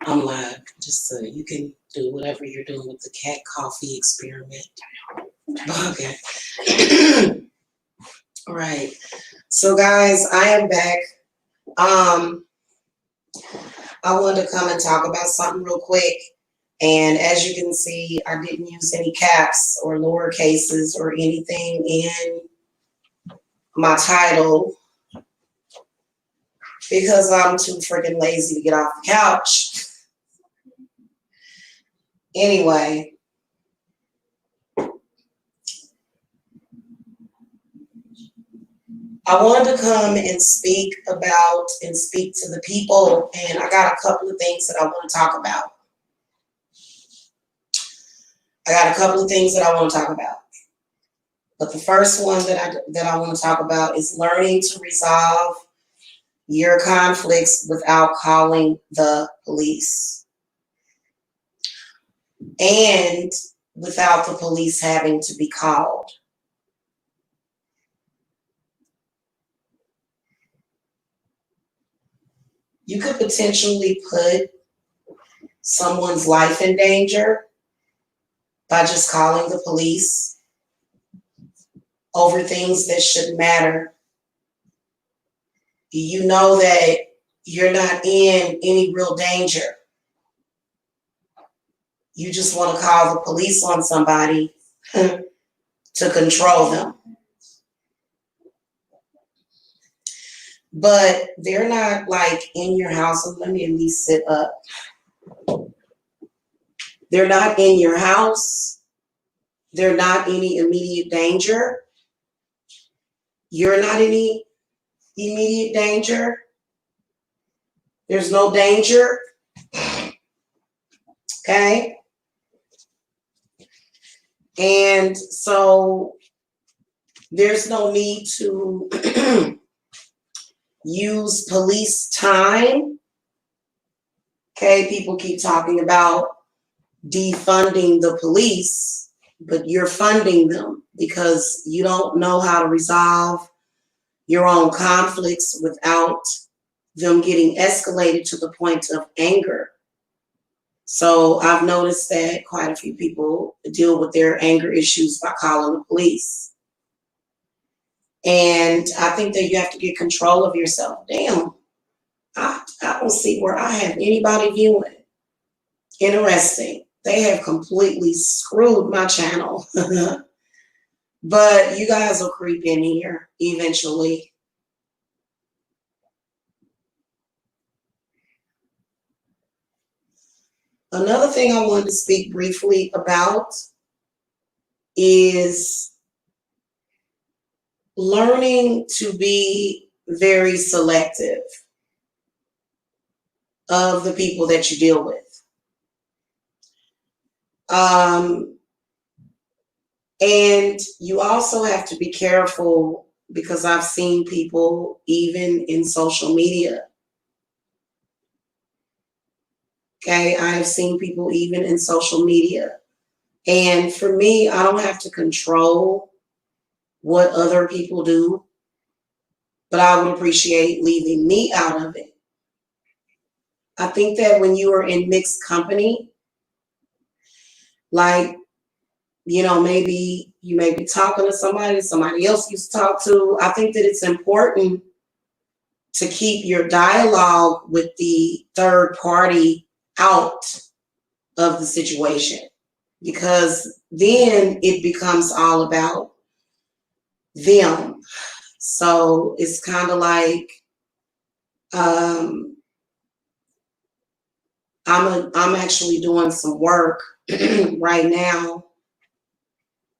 I'm live, just so you can do whatever you're doing with the cat coffee experiment. Okay. All right. So, guys, I am back. Um, I wanted to come and talk about something real quick. And as you can see, I didn't use any caps or lower cases or anything in my title because I'm too freaking lazy to get off the couch. Anyway, I wanted to come and speak to the people, and I got a couple of things that I want to talk about. But the first one that I want to talk about is learning to resolve your conflicts without calling the police and without the police having to be called. You could potentially put someone's life in danger by just calling the police over things that shouldn't matter. You know that you're not in any real danger. You just want to call the police on somebody to control them. But they're not like in your house. Let me at least sit up. They're not in your house. They're not any immediate danger. You're not any immediate danger. There's no danger. Okay? And so there's no need to use police time. Okay, people keep talking about defunding the police, but you're funding them because you don't know how to resolve your own conflicts without them getting escalated to the point of anger. So I've noticed that quite a few people deal with their anger issues by calling the police. And I think that you have to get control of yourself. Damn, I don't see where I have anybody viewing. Interesting. They have completely screwed my channel. But you guys will creep in here eventually. Another thing I wanted to speak briefly about is learning to be very selective of the people that you deal with. And you also have to be careful because I've seen people even in social media. Okay, I have seen people even in social media. And for me, I don't have to control what other people do, but I would appreciate leaving me out of it. I think that when you are in mixed company, like, maybe you may be talking to somebody else you talk to, I think that it's important to keep your dialogue with the third party out of the situation, because then it becomes all about them. So it's kind of like I'm actually doing some work right now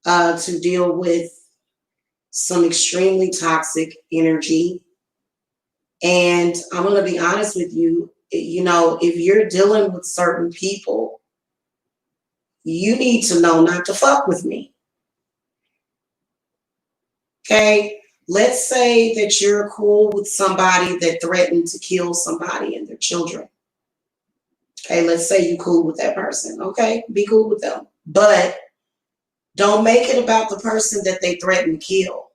to deal with some extremely toxic energy. And I'm going to be honest with you, if you're dealing with certain people, you need to know not to fuck with me. Okay? Let's say that you're cool with somebody that threatened to kill somebody and their children. Okay, let's say you're cool with that person. Okay, be cool with them. But don't make it about the person that they threatened to kill.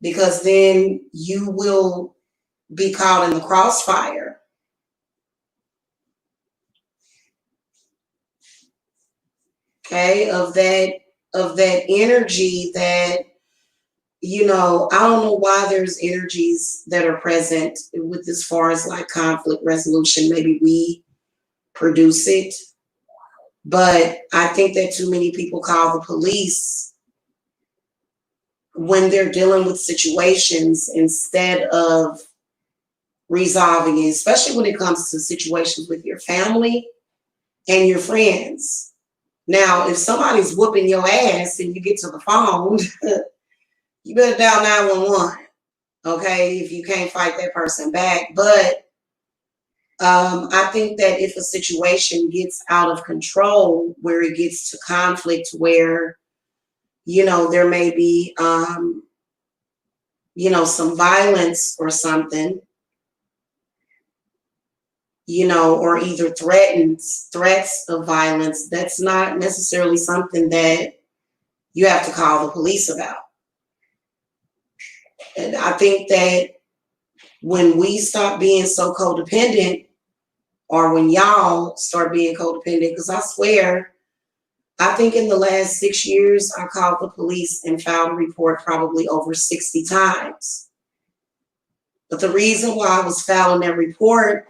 because then you will be caught in the crossfire. Okay, of that energy that, you know, I don't know why there's energies that are present with as far as like conflict resolution. Maybe we produce it, but I think that too many people call the police when they're dealing with situations instead of resolving it, especially when it comes to situations with your family and your friends. Now, if somebody's whooping your ass and you get to the phone, you better dial 911, okay, if you can't fight that person back. But I think that if a situation gets out of control, where it gets to conflict, where, you know, there may be, you know, some violence or something, you know, or either threats of violence, that's not necessarily something that you have to call the police about. And I think that when we stop being so codependent, or when y'all start being codependent, because I swear, I think in the last 6 years, I called the police and filed a report probably over 60 times. But the reason why I was filing that report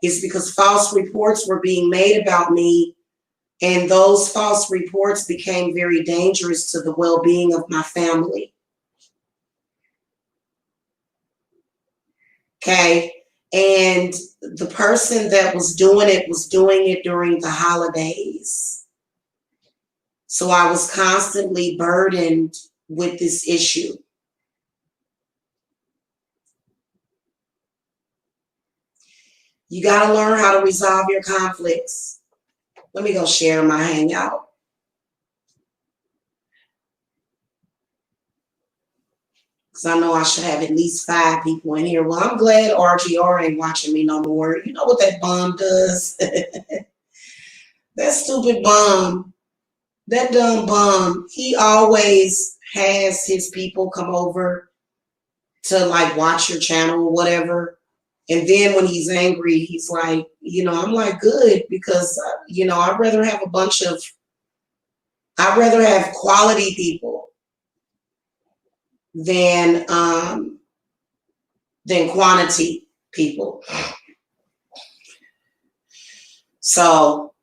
is because false reports were being made about me, and those false reports became very dangerous to the well-being of my family. Okay. And the person that was doing it during the holidays. So I was constantly burdened with this issue. You got to learn how to resolve your conflicts. Let me go share my hangout. Because I know I should have at least 5 people in here. Well, I'm glad RGR ain't watching me no more. You know what that bum does? That stupid bum, that dumb bum, he always has his people come over to like watch your channel or whatever. And then when he's angry, he's like, you know, I'm like, good, because, you know, I'd rather have quality people than quantity people. So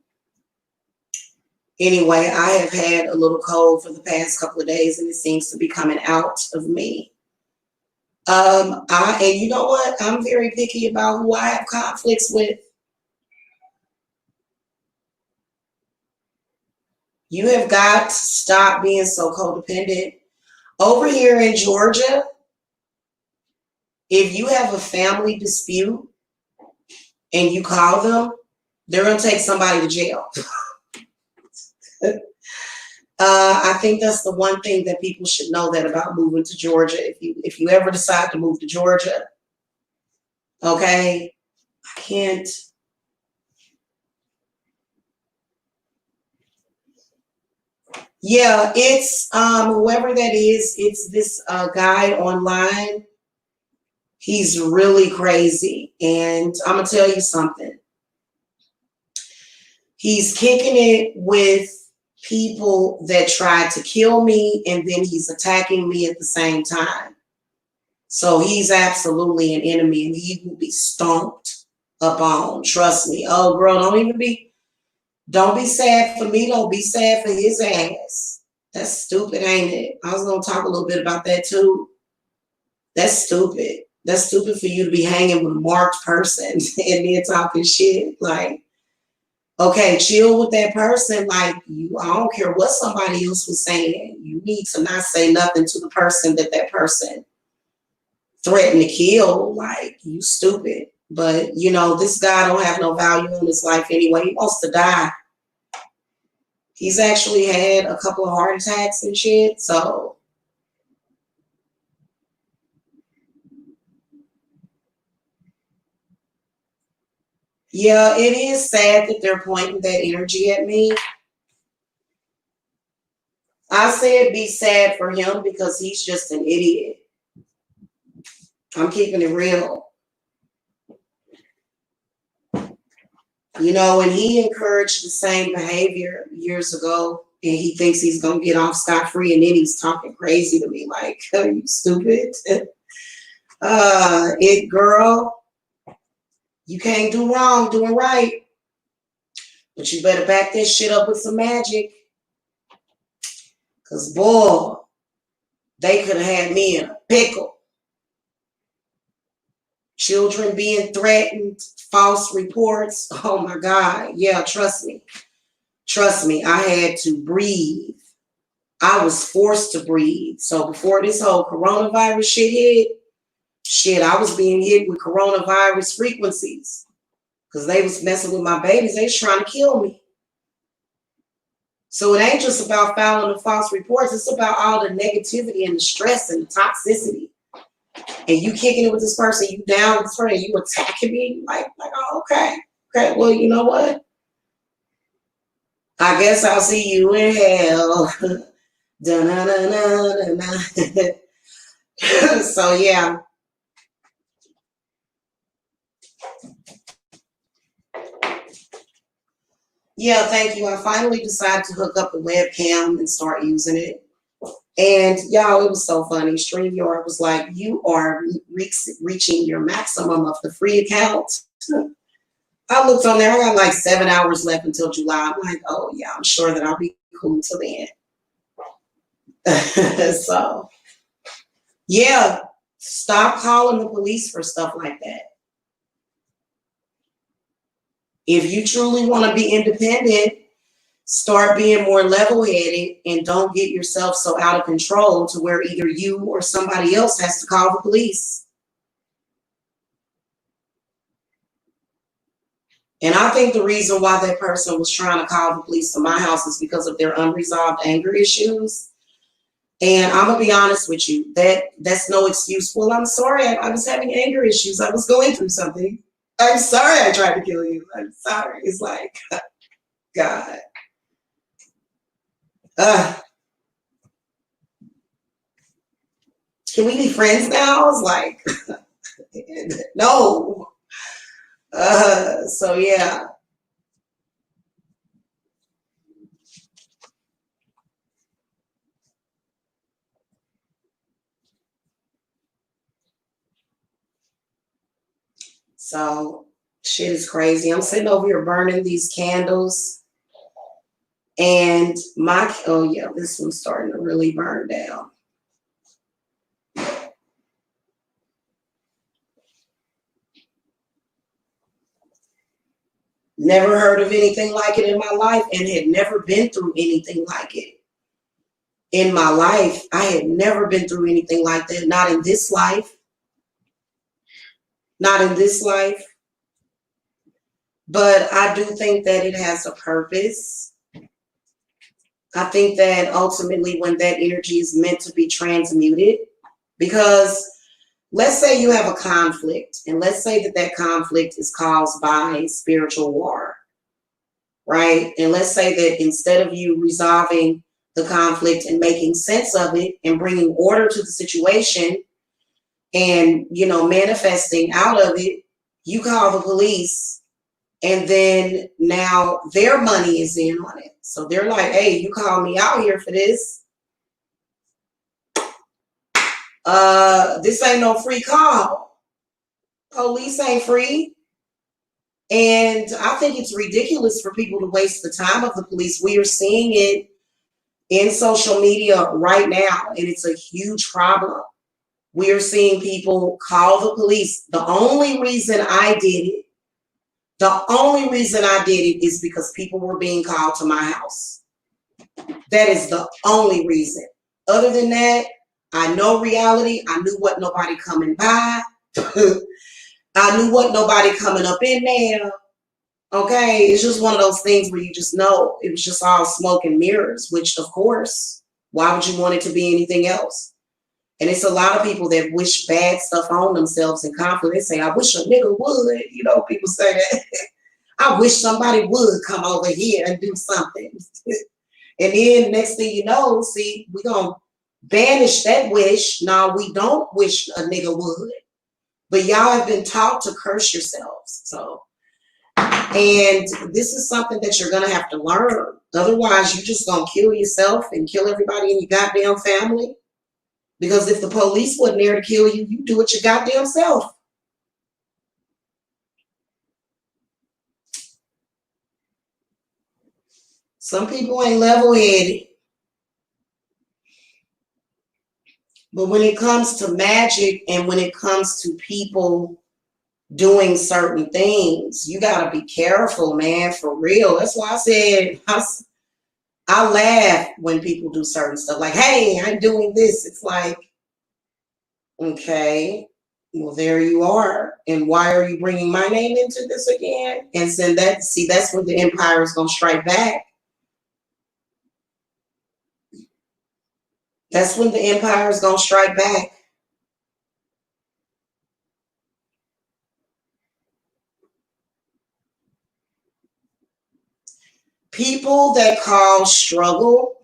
anyway, I have had a little cold for the past couple of days, and it seems to be coming out of me. And you know what? I'm very picky about who I have conflicts with. You have got to stop being so codependent. Over here in Georgia, if you have a family dispute and you call them, they're going to take somebody to jail. I think that's the one thing that people should know that about moving to Georgia. If you ever decide to move to Georgia, okay, I can't. Yeah, it's whoever that is. It's this guy online. He's really crazy, and I'm gonna tell you something. He's kicking it with people that tried to kill me, and then he's attacking me at the same time. So he's absolutely an enemy, and he will be stomped up on. Trust me. Oh, girl, don't be sad for me. Don't be sad for his ass. That's stupid, ain't it? I was gonna talk a little bit about that too. That's stupid. That's stupid for you to be hanging with a marked person and then talking shit. Like, okay, chill with that person. Like, I don't care what somebody else was saying. You need to not say nothing to the person that person threatened to kill. Like, you stupid. But, you know, this guy don't have no value in his life anyway. He wants to die. He's actually had a couple of heart attacks and shit. So, yeah, it is sad that they're pointing that energy at me. I said be sad for him because he's just an idiot. I'm keeping it real. You know, when he encouraged the same behavior years ago, and he thinks he's going to get off scot-free, and then he's talking crazy to me like, are you stupid? Girl, you can't do wrong doing right. But you better back that shit up with some magic. Because, boy, they could have had me in a pickle. Children being threatened, false reports. Oh, my God. Yeah, trust me. Trust me, I had to breathe. I was forced to breathe. So before this whole coronavirus shit hit, I was being hit with coronavirus frequencies because they was messing with my babies. They was trying to kill me. So it ain't just about filing the false reports. It's about all the negativity and the stress and the toxicity. And you kicking it with this person, you down with this person, you attacking me. Like, oh, okay. Okay, well, you know what? I guess I'll see you in hell. So, yeah. Yeah, thank you. I finally decided to hook up the webcam and start using it. And y'all, it was so funny. StreamYard was like, you are reaching your maximum of the free account. I looked on there. I got like 7 hours left until July. I'm like, oh, yeah, I'm sure that I'll be cool till the end. So, yeah, stop calling the police for stuff like that. If you truly want to be independent, start being more level-headed and don't get yourself so out of control to where either you or somebody else has to call the police. And I think the reason why that person was trying to call the police to my house is because of their unresolved anger issues. And I'm going to be honest with you, that's no excuse. Well, I'm sorry, I was having anger issues. I was going through something. I'm sorry I tried to kill you. I'm sorry. It's like, God. Can we be friends now? I was like, no. So yeah. So shit is crazy. I'm sitting over here burning these candles. And oh yeah, this one's starting to really burn down. Never heard of anything like it in my life and had never been through anything like it. In my life, I had never been through anything like that. Not in this life. Not in this life. But I do think that it has a purpose. I think that ultimately when that energy is meant to be transmuted, because let's say you have a conflict, and let's say that that conflict is caused by spiritual war, right? And let's say that instead of you resolving the conflict and making sense of it and bringing order to the situation and, you know, manifesting out of it, you call the police, and then now their money is in on it. So they're like, hey, you called me out here for this. This ain't no free call. Police ain't free. And I think it's ridiculous for people to waste the time of the police. We are seeing it in social media right now, and it's a huge problem. We are seeing people call the police. The only reason I did it is because people were being called to my house. That is the only reason. Other than that, I know reality. I knew what nobody coming by. I knew what nobody coming up in there. Okay, it's just one of those things where you just know it was just all smoke and mirrors, which of course, why would you want it to be anything else? And it's a lot of people that wish bad stuff on themselves in conflict. They say, I wish a nigga would. You know, people say that. I wish somebody would come over here and do something. And then next thing you know, see, we're going to banish that wish. No, we don't wish a nigga would. But y'all have been taught to curse yourselves. So, and this is something that you're going to have to learn. Otherwise, you're just going to kill yourself and kill everybody in your goddamn family. Because if the police wasn't there to kill you, you do it your goddamn self. Some people ain't level-headed. But when it comes to magic and when it comes to people doing certain things, you got to be careful, man, for real. That's why I said I laugh when people do certain stuff. Like, hey, I'm doing this. It's like, okay, well, there you are. And why are you bringing my name into this again? And then that's when the empire is going to strike back. That's when the empire is going to strike back. People that cause struggle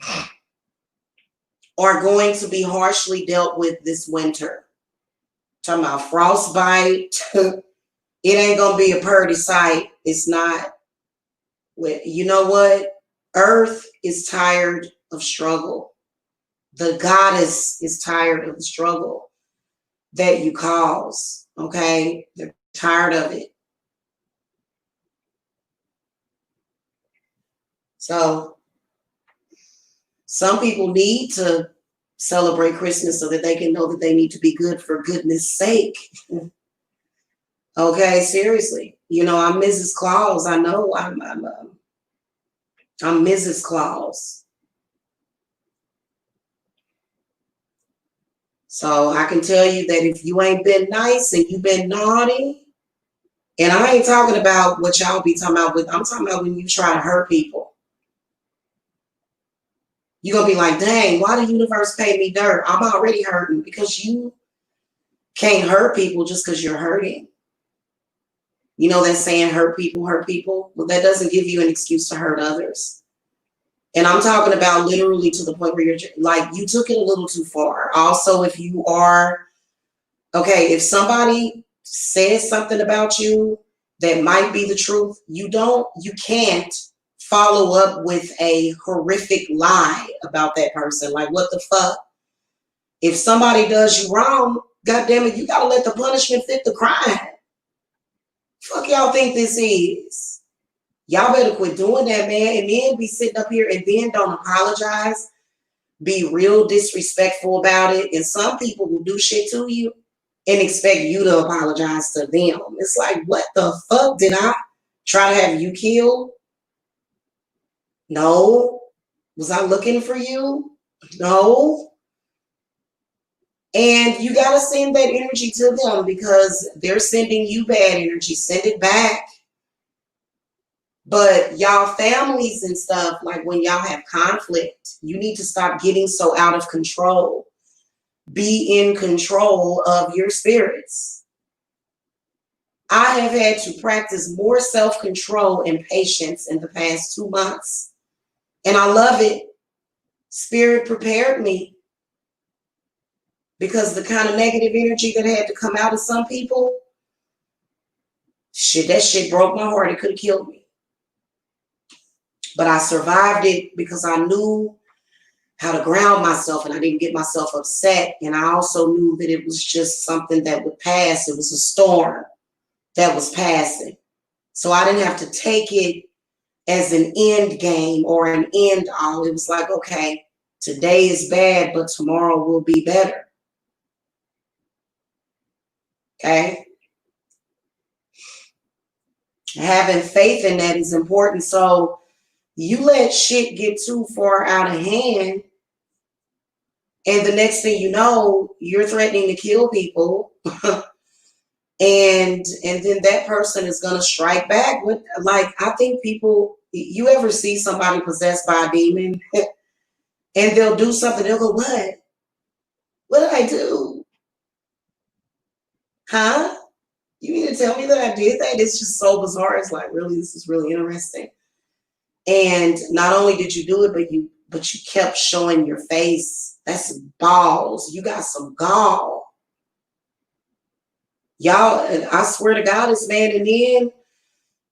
are going to be harshly dealt with this winter. Talking about frostbite. It ain't going to be a pretty sight. It's not. You know what? Earth is tired of struggle. The goddess is tired of the struggle that you cause. Okay? They're tired of it. So some people need to celebrate Christmas so that they can know that they need to be good for goodness sake. Okay, seriously. You know, I'm Mrs. Claus. I know I'm Mrs. Claus. So I can tell you that if you ain't been nice and you've been naughty, and I ain't talking about what y'all be talking about, I'm talking about when you try to hurt people. You're going to be like, dang, why the universe pay me dirt? I'm already hurting, because you can't hurt people just because you're hurting. You know that saying, hurt people, hurt people? Well, that doesn't give you an excuse to hurt others. And I'm talking about literally to the point where you're like, you took it a little too far. Also, if you are, okay, if somebody says something about you that might be the truth, you can't follow up with a horrific lie about that person. Like, what the fuck? If somebody does you wrong, goddamn it, you gotta let the punishment fit the crime. Fuck y'all think this is? Y'all better quit doing that, man. And then be sitting up here and then don't apologize. Be real disrespectful about it. And some people will do shit to you and expect you to apologize to them. It's like, what the fuck? Did I try to have you killed? No. Was I looking for you? No. And you got to send that energy to them, because they're sending you bad energy. Send it back. But y'all families and stuff, like when y'all have conflict, you need to stop getting so out of control. Be in control of your spirits. I have had to practice more self-control and patience in the past 2 months. And I love it. Spirit prepared me. Because the kind of negative energy that had to come out of some people, that shit broke my heart. It could have killed me. But I survived it because I knew how to ground myself and I didn't get myself upset. And I also knew that it was just something that would pass. It was a storm that was passing. So I didn't have to take it as an end game or an end all. It was like, okay, today is bad, but tomorrow will be better. Okay? Having faith in that is important. So you let shit get too far out of hand, and the next thing you know, you're threatening to kill people. and then that person is going to strike back with, like, I think people, you ever see somebody possessed by a demon and they'll do something, they'll go, what did I do? Huh? You mean to tell me that I did that? It's just so bizarre. It's like, really, this is really interesting. And not only did you do it, but but you kept showing your face. That's balls. You got some gall. Y'all, I swear to God, this man, and then,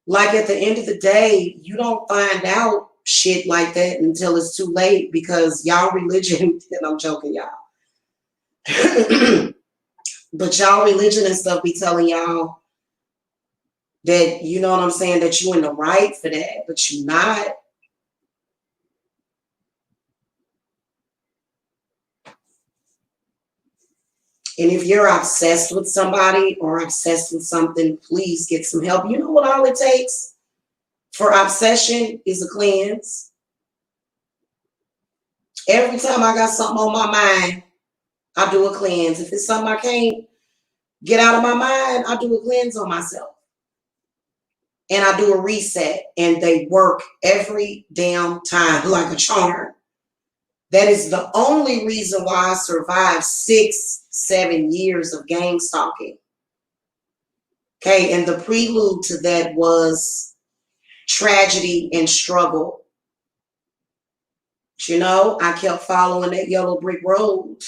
like at the end of the day, you don't find out shit like that until it's too late, because y'all religion, and I'm joking, y'all. But y'all religion and stuff be telling y'all that, you know what I'm saying, that you in the right for that, but you not. And if you're obsessed with somebody or obsessed with something, please get some help. You know what all it takes for obsession is a cleanse. Every time I got something on my mind, I do a cleanse. If it's something I can't get out of my mind, I do a cleanse on myself. And I do a reset, and they work every damn time like a charm. That is the only reason why I survived 6-7 years of gang stalking. Okay, and the prelude to that was tragedy and struggle. You know, I kept following that yellow brick road.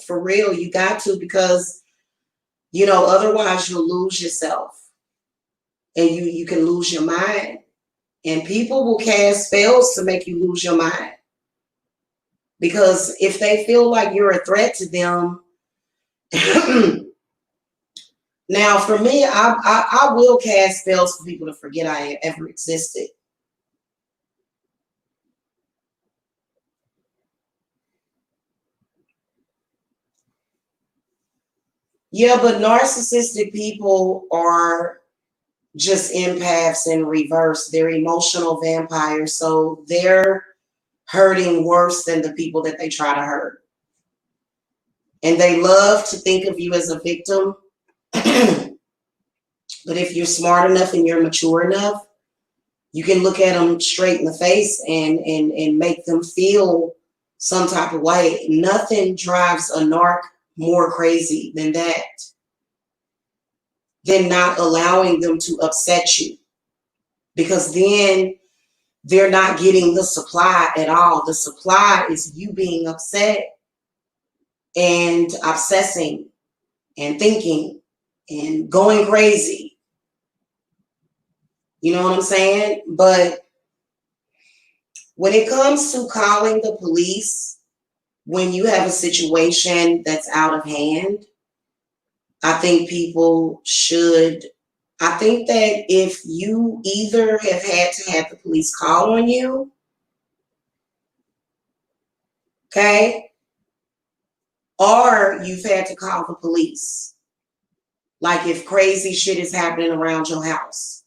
For real, you got to, because, you know, otherwise you'll lose yourself. And you can lose your mind. And people will cast spells to make you lose your mind. Because if they feel like you're a threat to them, now for me, I will cast spells for people to forget I ever existed. Yeah, but narcissistic people are just empaths in reverse. They're emotional vampires. So they're hurting worse than the people that they try to hurt. And they love to think of you as a victim. But if you're smart enough and you're mature enough, you can look at them straight in the face and make them feel some type of way. Nothing drives a narc more crazy than that. Than not allowing them to upset you. Because then they're not getting the supply at all. The supply is you being upset and obsessing and thinking and going crazy. You know what I'm saying? But when it comes to calling the police when you have a situation that's out of hand, I think people should. I think that if you either have had to have the police call on you, okay, or you've had to call the police, like if crazy shit is happening around your house,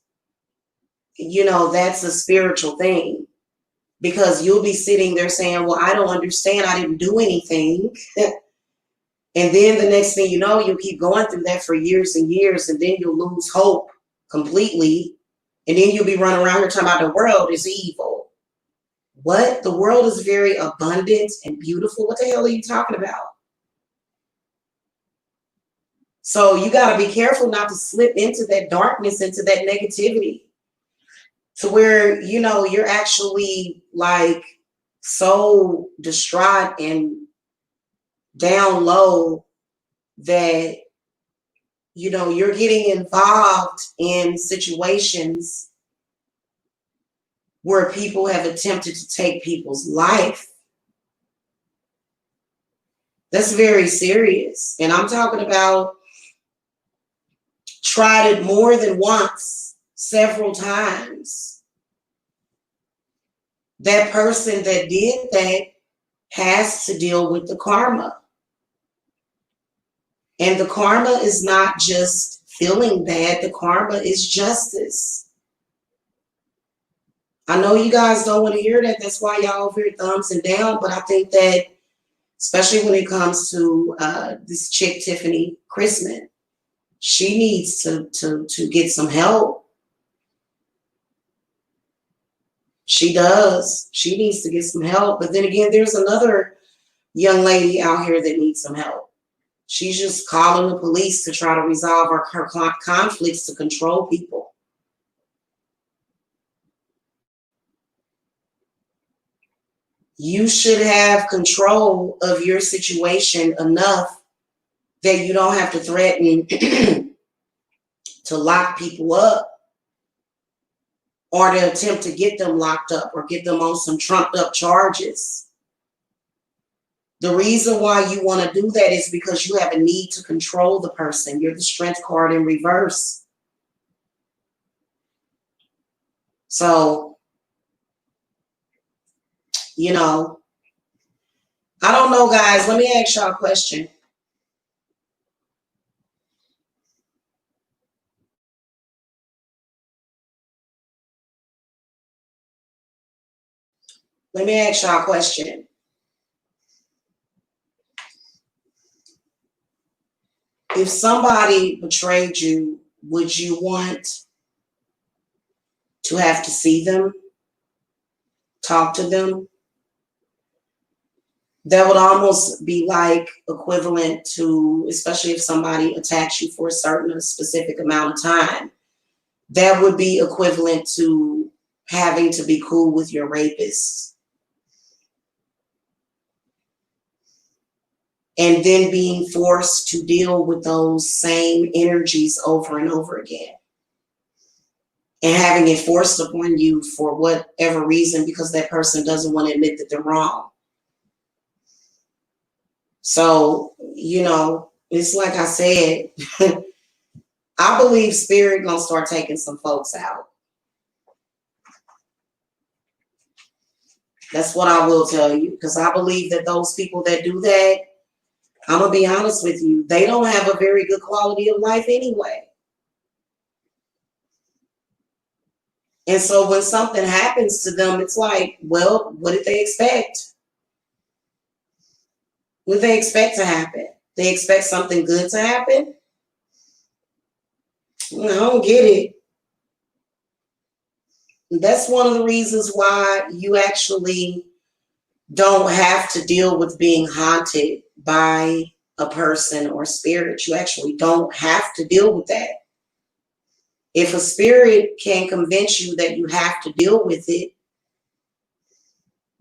you know, that's a spiritual thing, because you'll be sitting there saying, well, I don't understand, I didn't do anything. And then the next thing you know, you'll keep going through that for years and years, and then you'll lose hope completely. And then you'll be running around here talking about the world is evil. What? The world is very abundant and beautiful. What the hell are you talking about? So you got to be careful not to slip into that darkness, into that negativity, to where, you know, you're actually like so distraught and down low that, you know, you're getting involved in situations where people have attempted to take people's life. That's very serious. And I'm talking about tried it more than once, several times. That person that did that has to deal with the karma. And the karma is not just feeling bad. The karma is justice. I know you guys don't want to hear that. That's why y'all over here thumbs and down. But I think that, especially when it comes to this chick, Tiffany Chrisman, she needs to get some help. She does. She needs to get some help. But then again, there's another young lady out here that needs some help. She's just calling the police to try to resolve her conflicts to control people. You should have control of your situation enough that you don't have to threaten to lock people up or to attempt to get them locked up or get them on some trumped up charges. The reason why you want to do that is because you have a need to control the person. You're the strength card in reverse. So, you know, I don't know, guys. Let me ask y'all a question. Let me ask y'all a question. If somebody betrayed you, would you want to have to see them, talk to them? That would almost be like equivalent to, especially if somebody attacks you for a specific amount of time, that would be equivalent to having to be cool with your rapist. And then being forced to deal with those same energies over and over again. And having it forced upon you for whatever reason because that person doesn't want to admit that they're wrong. So, you know, it's like I said, I believe spirit gonna start taking some folks out. That's what I will tell you, because I believe that those people that do that, I'm gonna be honest with you, they don't have a very good quality of life anyway. And so when something happens to them, it's like, well, what did they expect? What did they expect to happen? They expect something good to happen? I don't get it. That's one of the reasons why you actually don't have to deal with being haunted by a person or spirit. You actually don't have to deal with that. If a spirit can convince you that you have to deal with it,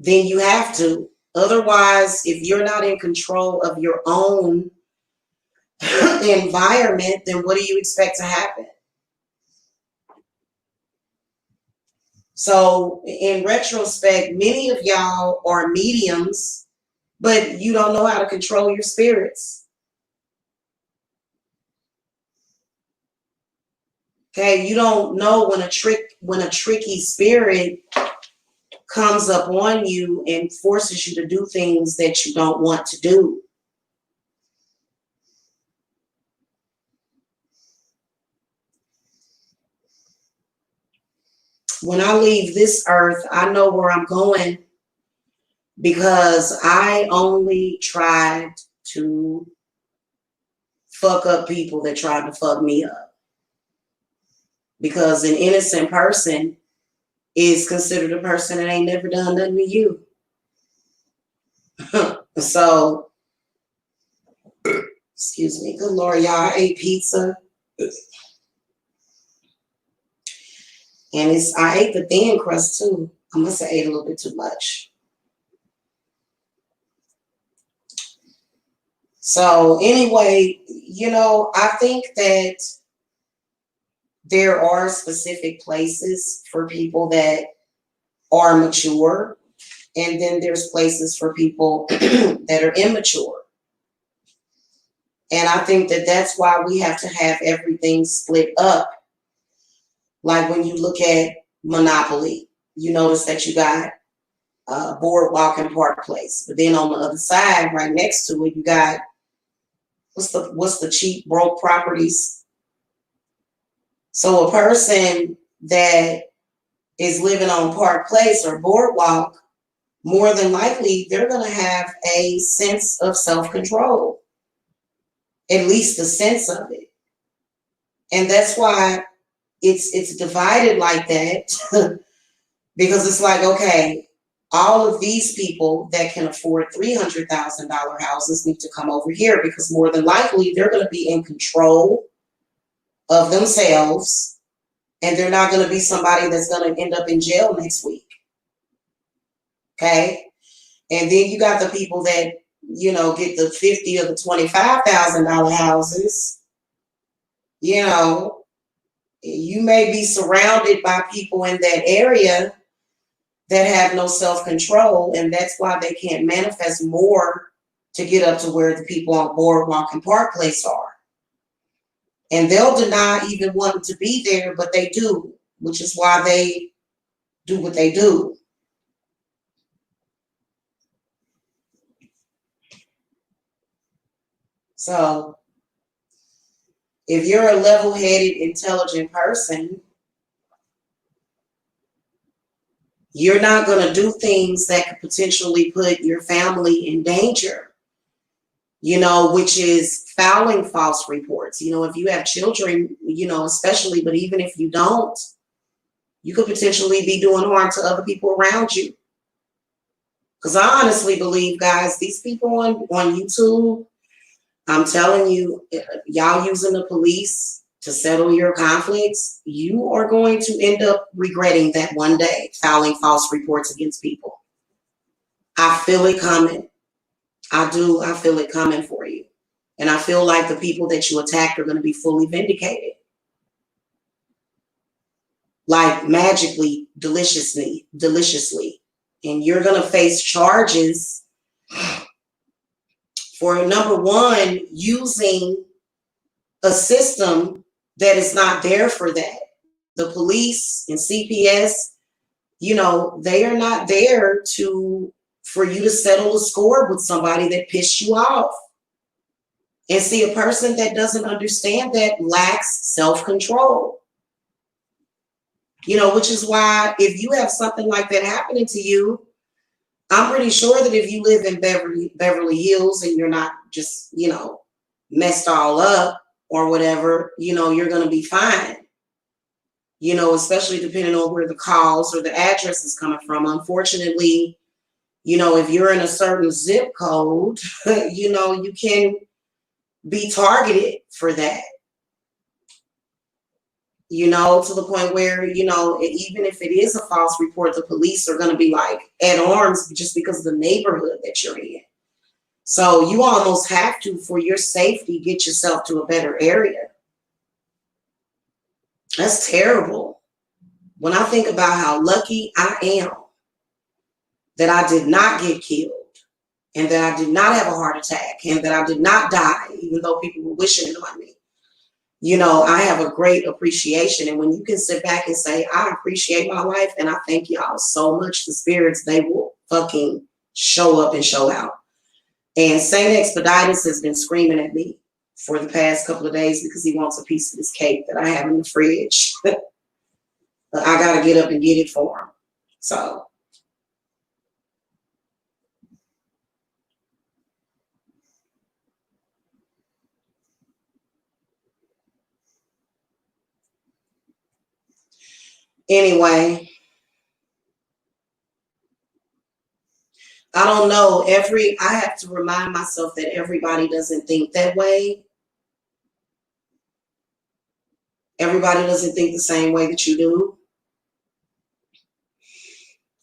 then you have to. Otherwise, if you're not in control of your own environment, then what do you expect to happen? So in retrospect, many of y'all are mediums, but you don't know how to control your spirits. Okay, you don't know when a tricky spirit comes up on you and forces you to do things that you don't want to do. When I leave this earth, I know where I'm going because I only tried to fuck up people that tried to fuck me up. Because an innocent person is considered a person that ain't never done nothing to you. So, excuse me, good Lord, y'all, I ate pizza. And I ate the thin crust too. I must have ate a little bit too much. So anyway, you know, I think that there are specific places for people that are mature, and then there's places for people that are immature. And I think that that's why we have to have everything split up. Like when you look at Monopoly, you notice that you got Boardwalk and Park Place, but then on the other side, right next to it, you got what's the cheap broke properties. So a person that is living on Park Place or Boardwalk, more than likely they're going to have a sense of self-control, at least a sense of it. And that's why it's divided like that because it's like, okay, all of these people that can afford $300,000 houses need to come over here because more than likely they're going to be in control of themselves and they're not going to be somebody that's going to end up in jail next week. Okay. And then you got the people that, get the 50 or the $25,000 houses. You may be surrounded by people in that area that have no self-control, and that's why they can't manifest more to get up to where the people on Boardwalk and Park Place are. And they'll deny even wanting to be there, but they do, which is why they do what they do. So if you're a level-headed, intelligent person, you're not going to do things that could potentially put your family in danger, which is filing false reports. If you have children, especially, but even if you don't, you could potentially be doing harm to other people around you. Because I honestly believe, guys, these people on YouTube, I'm telling you, y'all using the police to settle your conflicts, you are going to end up regretting that one day, filing false reports against people. I feel it coming. I do. I feel it coming for you. And I feel like the people that you attacked are going to be fully vindicated. Like magically, deliciously. And you're going to face charges for, number one, using a system that is not there for that. The police and CPS, they are not there for you to settle a score with somebody that pissed you off. And see, a person that doesn't understand that lacks self-control. Which is why if you have something like that happening to you, I'm pretty sure that if you live in Beverly Hills and you're not just, messed all up or whatever, you're going to be fine. Especially depending on where the calls or the address is coming from. Unfortunately, if you're in a certain zip code, you can be targeted for that. To the point where, even if it is a false report, the police are going to be like at arms just because of the neighborhood that you're in. So you almost have to, for your safety, get yourself to a better area. That's terrible. When I think about how lucky I am that I did not get killed and that I did not have a heart attack and that I did not die, even though people were wishing it on me. I have a great appreciation. And when you can sit back and say, I appreciate my life and I thank y'all so much, the spirits, they will fucking show up and show out. And Saint Expeditus has been screaming at me for the past couple of days because he wants a piece of this cake that I have in the fridge. I got to get up and get it for him. So. Anyway, I don't know. I have to remind myself that everybody doesn't think that way. Everybody doesn't think the same way that you do.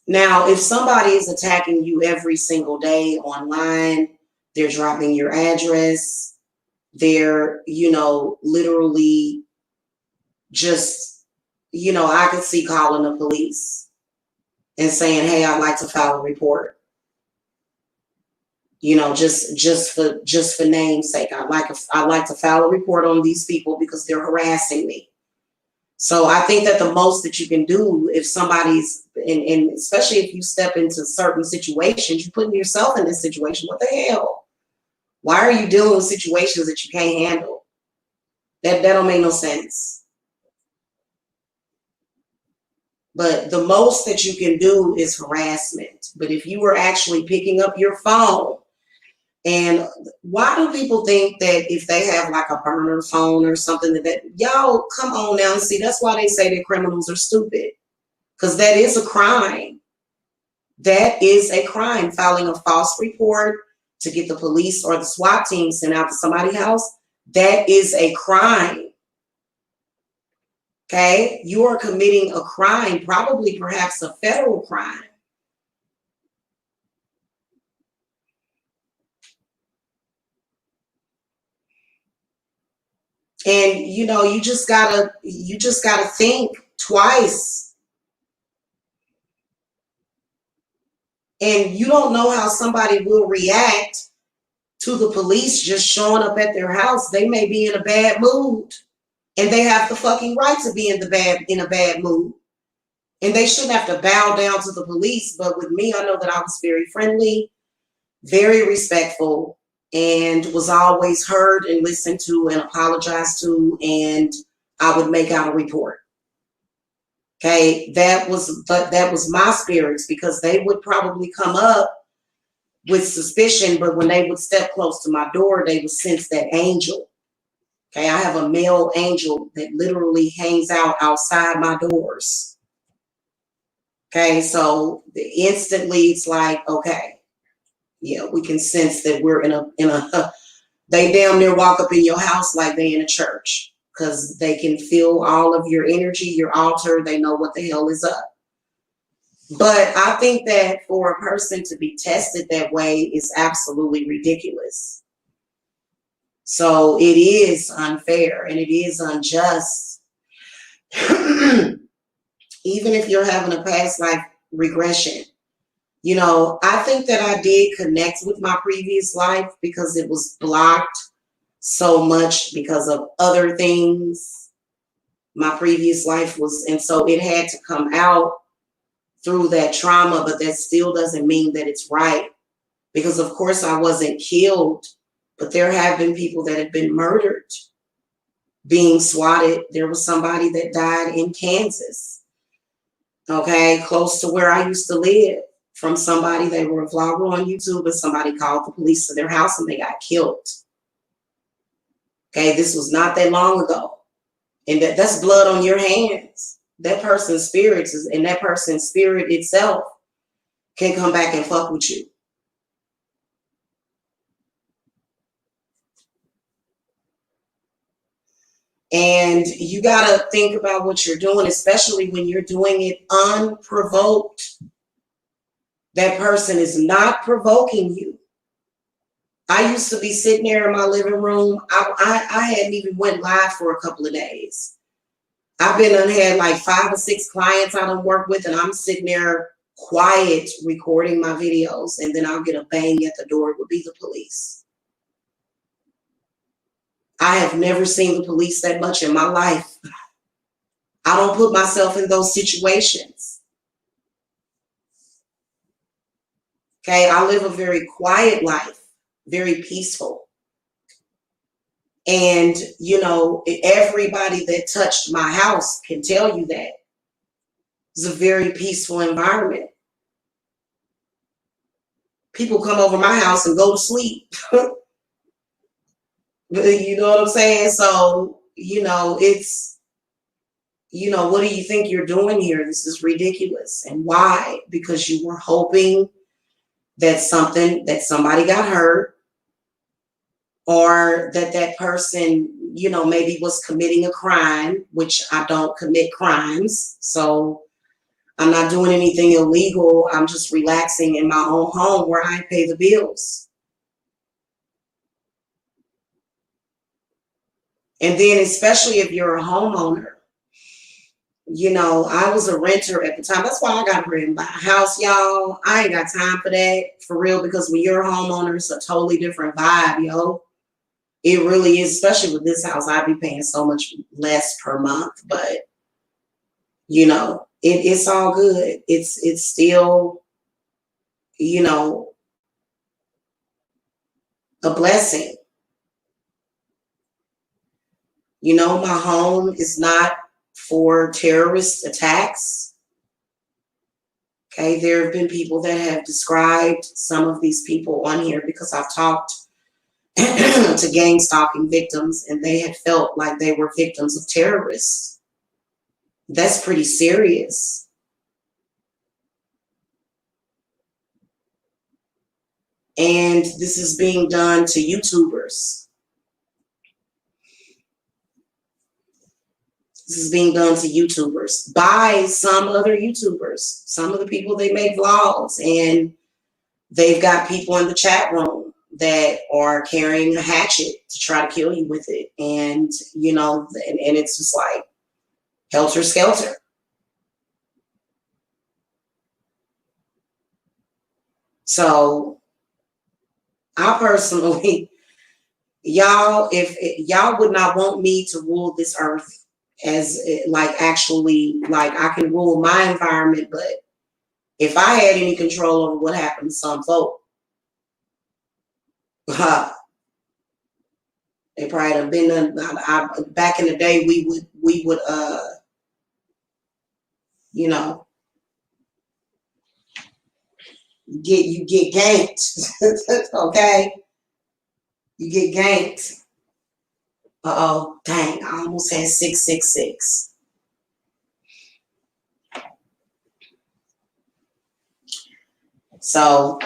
Now, if somebody is attacking you every single day online, they're dropping your address, they're, literally just, I could see calling the police and saying, hey, I'd like to file a report. Just for name's sake, I'd like to file a report on these people because they're harassing me. So I think that the most that you can do if somebody's, and especially if you step into certain situations, you're putting yourself in this situation. What the hell? Why are you dealing with situations that you can't handle? That don't make no sense. But the most that you can do is harassment. But if you were actually picking up your phone, and why do people think that if they have like a burner phone or something that y'all come on now and see, that's why they say that criminals are stupid, because that is a crime. That is a crime. Filing a false report to get the police or the SWAT team sent out to somebody's house, that is a crime. Okay, you are committing a crime, probably perhaps a federal crime. And you just gotta think twice. And you don't know how somebody will react to the police just showing up at their house. They may be in a bad mood, and they have the fucking right to be in a bad mood. And they shouldn't have to bow down to the police. But with me, I know that I was very friendly, very respectful, and was always heard and listened to and apologized to, and I would make out a report. Okay, that was my spirits, because they would probably come up with suspicion, but when they would step close to my door, they would sense that angel. Okay, I have a male angel that literally hangs out outside my doors. Okay, so instantly it's like, okay, yeah, we can sense that we're in a they damn near walk up in your house like they in a church, because they can feel all of your energy, your altar. They know what the hell is up. But I think that for a person to be tested that way is absolutely ridiculous. So it is unfair and it is unjust. Even if you're having a past life regression, I think that I did connect with my previous life because it was blocked so much because of other things. My previous life was, and so it had to come out through that trauma, but that still doesn't mean that it's right. Because of course I wasn't killed, but there have been people that have been murdered, being swatted. There was somebody that died in Kansas, okay, close to where I used to live, from somebody. They were a vlogger on YouTube, and somebody called the police to their house and they got killed. Okay, this was not that long ago. And that's blood on your hands. That person's spirit and that person's spirit itself can come back and fuck with you. And you got to think about what you're doing, especially when you're doing it unprovoked. That person is not provoking you. I used to be sitting there in my living room. I hadn't even went live for a couple of days. I've had like 5 or 6 clients I done work with, and I'm sitting there quiet recording my videos, and then I'll get a bang at the door. It would be the police. I have never seen the police that much in my life. I don't put myself in those situations. Okay, I live a very quiet life, very peaceful. And, everybody that touched my house can tell you that. It's a very peaceful environment. People come over my house and go to sleep. You know what I'm saying? So, it's, what do you think you're doing here? This is ridiculous. And why? Because you were hoping that somebody got hurt, or that person, maybe was committing a crime, which I don't commit crimes. So I'm not doing anything illegal. I'm just relaxing in my own home where I pay the bills. And then especially if you're a homeowner, I was a renter at the time. That's why I got ready to buy a house, y'all. I ain't got time for that, for real, because when you're a homeowner, it's a totally different vibe, yo. It really is, especially with this house. I'd be paying so much less per month, but it's all good. It's still, a blessing. My home is not for terrorist attacks. Okay, there have been people that have described some of these people on here, because I've talked to gang stalking victims, and they had felt like they were victims of terrorists. That's pretty serious. And this is being done to YouTubers. This is being done to YouTubers by some other YouTubers. Some of the people, they make vlogs, and they've got people in the chat room that are carrying a hatchet to try to kill you with it. And, you know, and it's just like helter skelter. So I personally, y'all, if y'all would not want me to rule this earth as like actually like I can rule my environment, but if I had any control over what happened to some folk, it probably have been back in the day. We would you know, you get ganked. Okay, you get ganked. Uh-oh, dang! I almost had 666. So,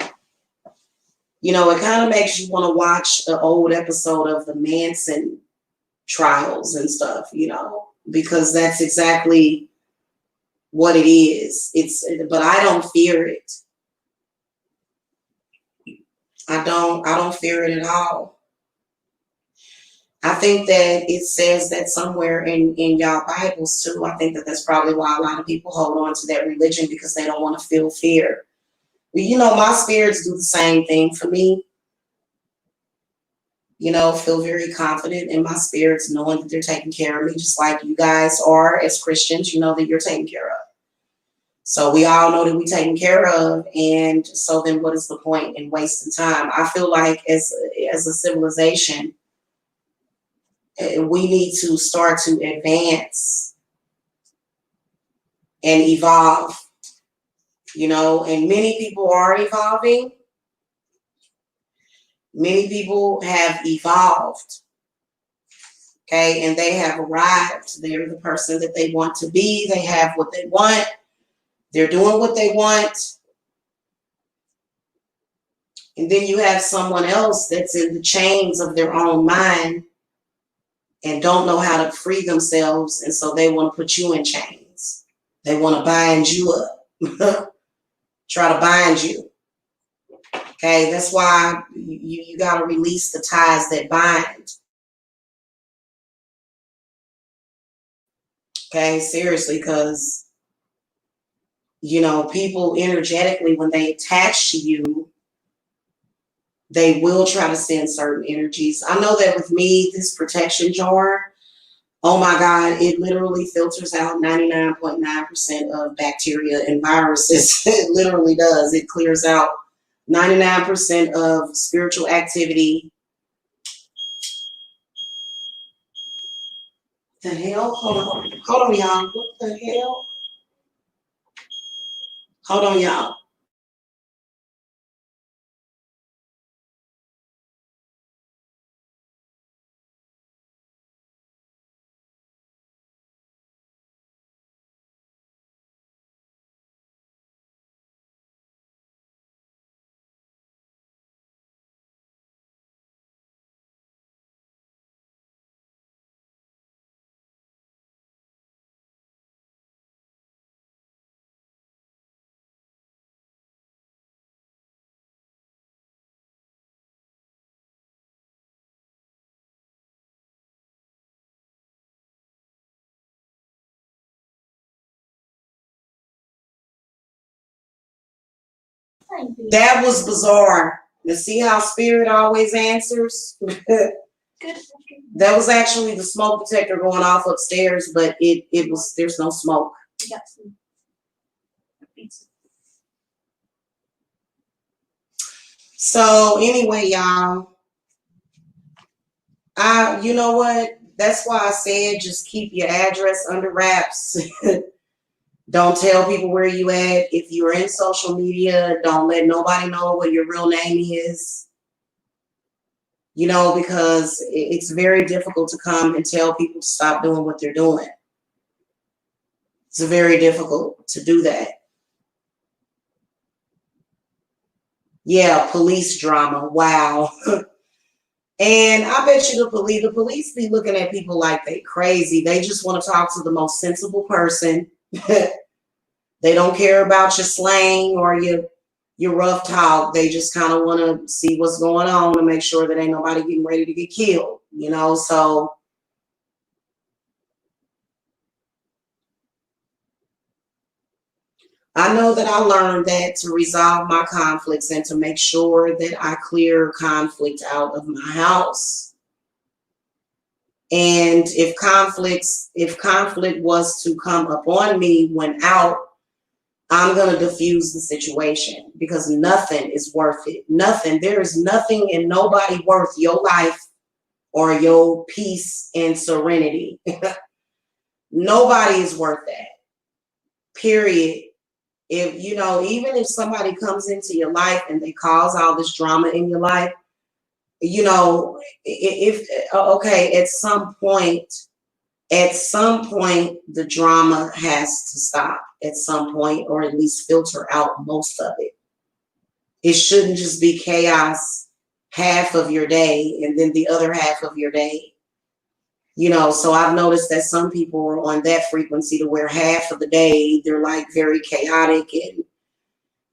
you know, it kind of makes you want to watch an old episode of the Manson trials and stuff, you know, because that's exactly what it is. But I don't fear it. I don't fear it at all. I think that it says that somewhere in y'all Bibles too. I think that that's probably why a lot of people hold on to that religion, because they don't want to feel fear. But, you know, my spirits do the same thing for me. You know, feel very confident in my spirits, knowing that they're taking care of me, just like you guys are as Christians. You know that you're taken care of. So we all know that we're taken care of, and so then what is the point in wasting time? I feel like as a civilization, we need to start to advance and evolve, you know, and many people are evolving. Many people have evolved, okay, and they have arrived. They're the person that they want to be. They have what they want. They're doing what they want. And then you have someone else that's in the chains of their own mind and don't know how to free themselves. And so they want to put you in chains. They want to bind you up, try to bind you. Okay, that's why you got to release the ties that bind. Okay, seriously, because, you know, people energetically, when they attach to you, they will try to send certain energies. I know that with me, this protection jar, oh my God, it literally filters out 99.9% of bacteria and viruses. It literally does. It clears out 99% of spiritual activity. The hell? Hold on, y'all. What the hell? Hold on, y'all. That was bizarre. You see how spirit always answers? That was actually the smoke detector going off upstairs, but it was, there's no smoke. So anyway, y'all, you know what? That's why I said just keep your address under wraps. Don't tell people where you at. If you're in social media, don't let nobody know what your real name is. You know, because it's very difficult to come and tell people to stop doing what they're doing. It's very difficult to do that. Yeah, police drama. Wow. And I bet you the police be looking at people like they crazy. They just want to talk to the most sensible person. They don't care about your slang or your your rough talk. They just kind of want to see what's going on to make sure that ain't nobody getting ready to get killed, you know? So I know that I learned that to resolve my conflicts and to make sure that I clear conflict out of my house. And if conflict was to come upon me when out, I'm going to diffuse the situation because nothing is worth it. Nothing. There is nothing and nobody worth your life or your peace and serenity. Nobody is worth that. Period. If you know, even if somebody comes into your life and they cause all this drama in your life, you know, if okay, at some point the drama has to stop at some point, or at least filter out most of it. It shouldn't just be chaos half of your day and then the other half of your day. You know, so I've noticed that some people are on that frequency to where half of the day they're like very chaotic and,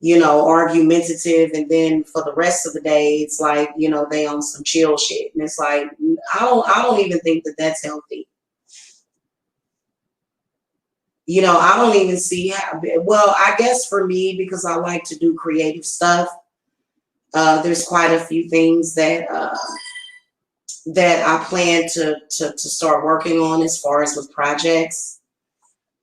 you know, argumentative, and then for the rest of the day it's like, you know, they on some chill shit, and it's like I don't even think that that's healthy. You know, I don't even see how. Well, I guess for me, because I like to do creative stuff, there's quite a few things that that I plan to start working on as far as with projects.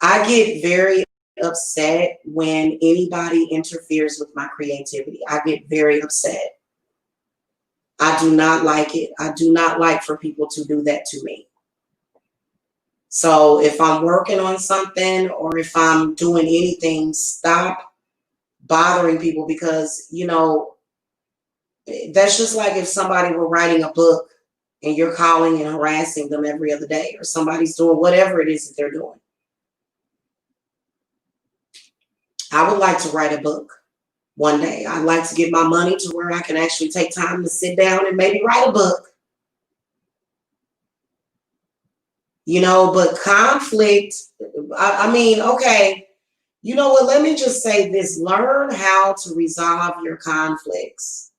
I get very upset when anybody interferes with my creativity. I get very upset. I do not like it. I do not like for people to do that to me. So if I'm working on something or if I'm doing anything, stop bothering people, because, you know, that's just like if somebody were writing a book and you're calling and harassing them every other day, or somebody's doing whatever it is that they're doing. I would like to write a book one day. I'd like to get my money to where I can actually take time to sit down and maybe write a book. You know, but conflict, I mean, okay, you know what? Let me just say this. Learn how to resolve your conflicts.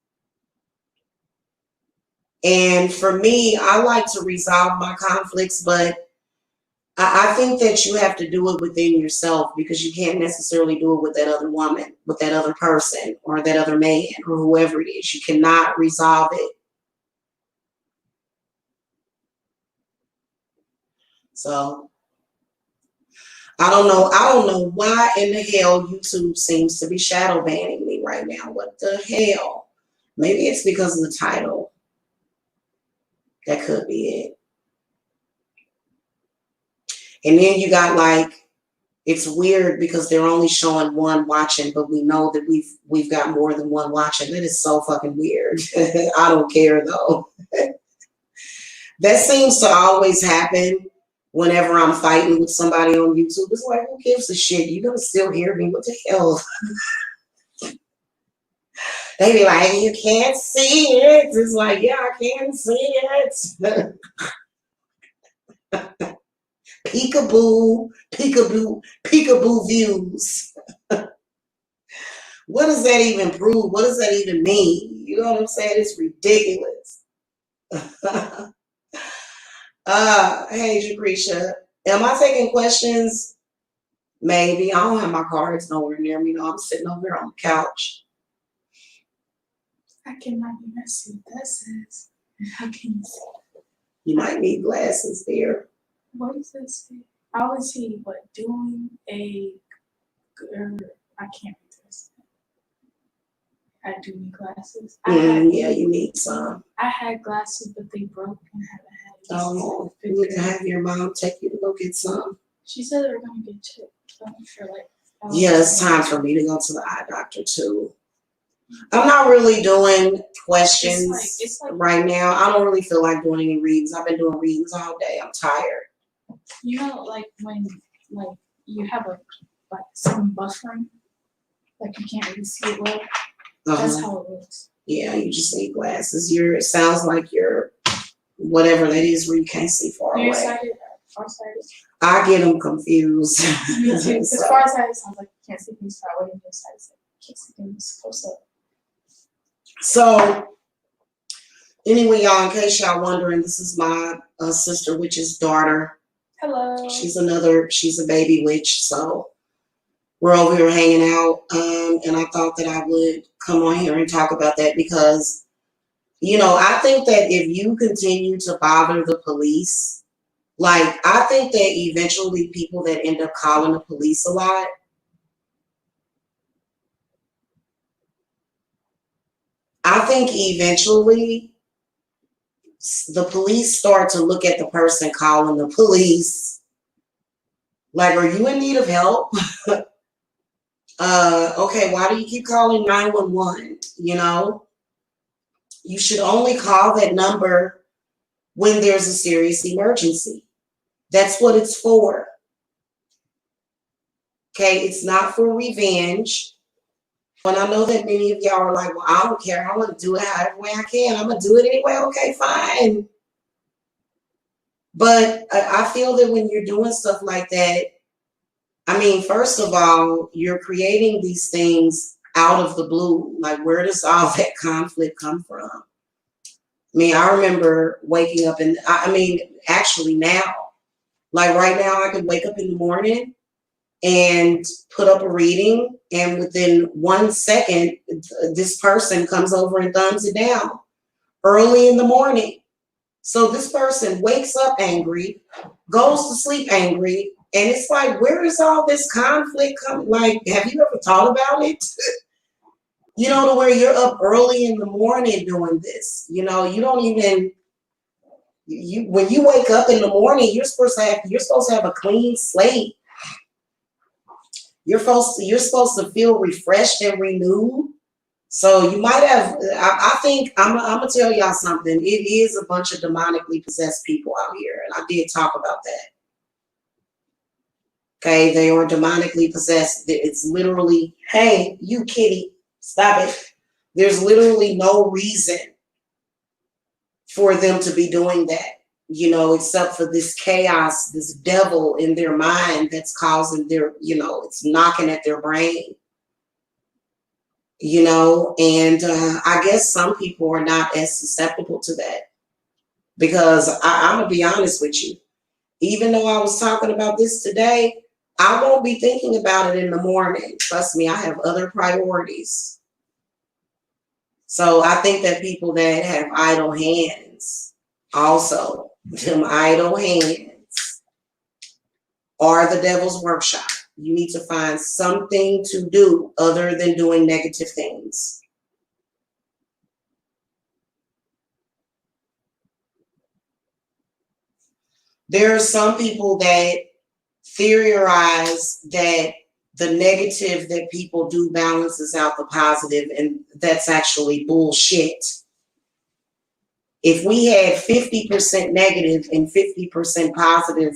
And for me, I like to resolve my conflicts, but I think that you have to do it within yourself, because you can't necessarily do it with that other woman, with that other person, or that other man, or whoever it is. You cannot resolve it. So I don't know. I don't know why in the hell YouTube seems to be shadow banning me right now. What the hell? Maybe it's because of the title. That could be it. And then you got like, it's weird because they're only showing one watching, but we know that we've got more than one watching. That is so fucking weird. I don't care though. That seems to always happen whenever I'm fighting with somebody on YouTube. It's like, who gives a shit? You're gonna still hear me. What the hell? They be like, you can't see it. It's like, yeah, I can see it. Peekaboo, peekaboo, peekaboo views. What does that even prove? What does that even mean? You know what I'm saying? It's ridiculous. Hey, Jacretia. Am I taking questions? Maybe. I don't have my cards nowhere near me. No, I'm sitting over here on the couch. I cannot even see what that says. How can you see? You might need glasses there. What does that say? I always see what doing a. I can't read this. I do need glasses. Yeah, you need some. I had glasses, but they broke and I haven't had it. Oh, you need to have your mom take you to go get some. She said they were gonna get checked. So I'm sure, like. Yeah, it's time for me to go to the eye doctor too. I'm not really doing questions it's like, right now. I don't really feel like doing any readings. I've been doing readings all day. I'm tired. You know, like when like you have like some buffering, like you can't really see it well. That's how it looks. Yeah, you just need glasses. It sounds like you're whatever that is where you can't see far away. Nearsighted, farsighted. I get them confused. Me too. Because farsighted sounds like you can't see things far away. Nearsighted. Close up. So anyway, y'all, in case y'all wondering, this is my sister witch's daughter. Hello. She's a baby witch. So we're over here hanging out. And I thought that I would come on here and talk about that because, I think that if you continue to bother the police, like, I think that eventually people that end up calling the police a lot, I think eventually the police start to look at the person calling the police like, are you in need of help? Okay, why do you keep calling 911? You should only call that number when there's a serious emergency. That's what it's for. Okay, it's not for revenge. And I know that many of y'all are like, well, I don't care. I want to do it however way I can. I'm going to do it anyway. Okay, fine. But I feel that when you're doing stuff like that, I mean, first of all, you're creating these things out of the blue. Like, where does all that conflict come from? I mean, I remember waking up and actually now, like right now, I could wake up in the morning and put up a reading, and within 1 second, this person comes over and thumbs it down early in the morning. So this person wakes up angry, goes to sleep angry, and it's like, where is all this conflict coming? Like, have you ever thought about it? To where you're up early in the morning doing this. You don't even, when you wake up in the morning, you're supposed to have a clean slate. You're supposed to feel refreshed and renewed. So you might have, I think, I'm going to tell y'all something. It is a bunch of demonically possessed people out here. And I did talk about that. Okay, they are demonically possessed. It's literally, hey, you kitty, stop it. There's literally no reason for them to be doing that, except for this chaos, this devil in their mind that's causing it's knocking at their brain. And I guess some people are not as susceptible to that because I'm going to be honest with you. Even though I was talking about this today, I won't be thinking about it in the morning. Trust me, I have other priorities. So I think that people that have idle hands, also, them idle hands are the devil's workshop. You need to find something to do other than doing negative things. There are some people that theorize that the negative that people do balances out the positive, and that's actually bullshit. If we had 50% negative and 50% positive,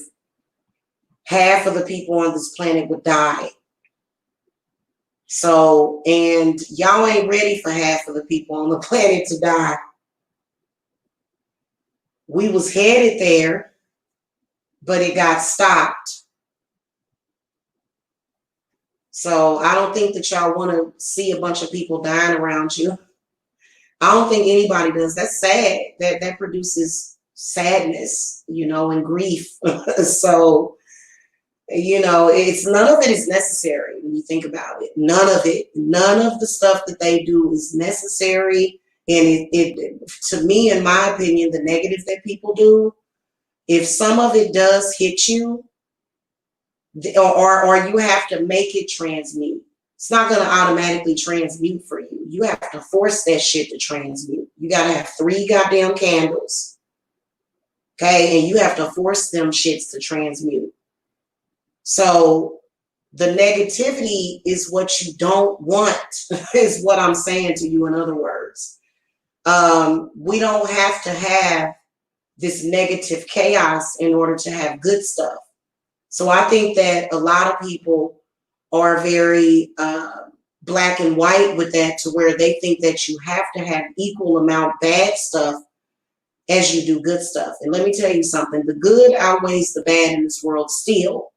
half of the people on this planet would die. So, and y'all ain't ready for half of the people on the planet to die. We was headed there, but it got stopped. So I don't think that y'all want to see a bunch of people dying around you. I don't think anybody does. That's sad. That produces sadness, and grief. So, it's none of it is necessary when you think about it. None of it. None of the stuff that they do is necessary. And it to me, in my opinion, the negative that people do, if some of it does hit you, or you have to make it transmute. It's not going to automatically transmute for you. You have to force that shit to transmute. You got to have 3 goddamn candles. Okay? And you have to force them shits to transmute. So the negativity is what you don't want, is what I'm saying to you in other words. We don't have to have this negative chaos in order to have good stuff. So I think that a lot of people are very black and white with that, to where they think that you have to have equal amount bad stuff as you do good stuff. And let me tell you something, the good outweighs the bad in this world still,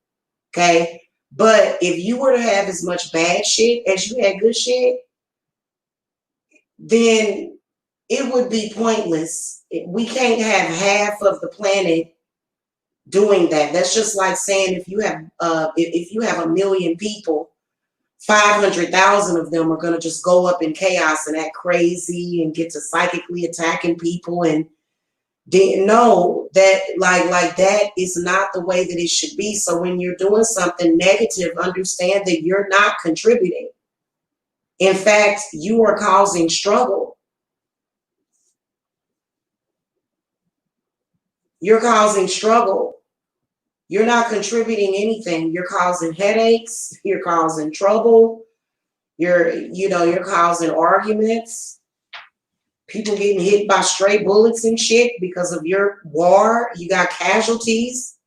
okay? But if you were to have as much bad shit as you had good shit, then it would be pointless. We can't have half of the planet doing that. That's just like saying if you have a million people, 500,000 of them are going to just go up in chaos and act crazy and get to psychically attacking people, and didn't know that like that is not the way that it should be. So when you're doing something negative, understand that you're not contributing. In fact, you are causing struggle. You're causing struggle. You're not contributing anything. You're causing headaches. You're causing trouble. You're causing arguments. People getting hit by stray bullets and shit because of your war. You got casualties.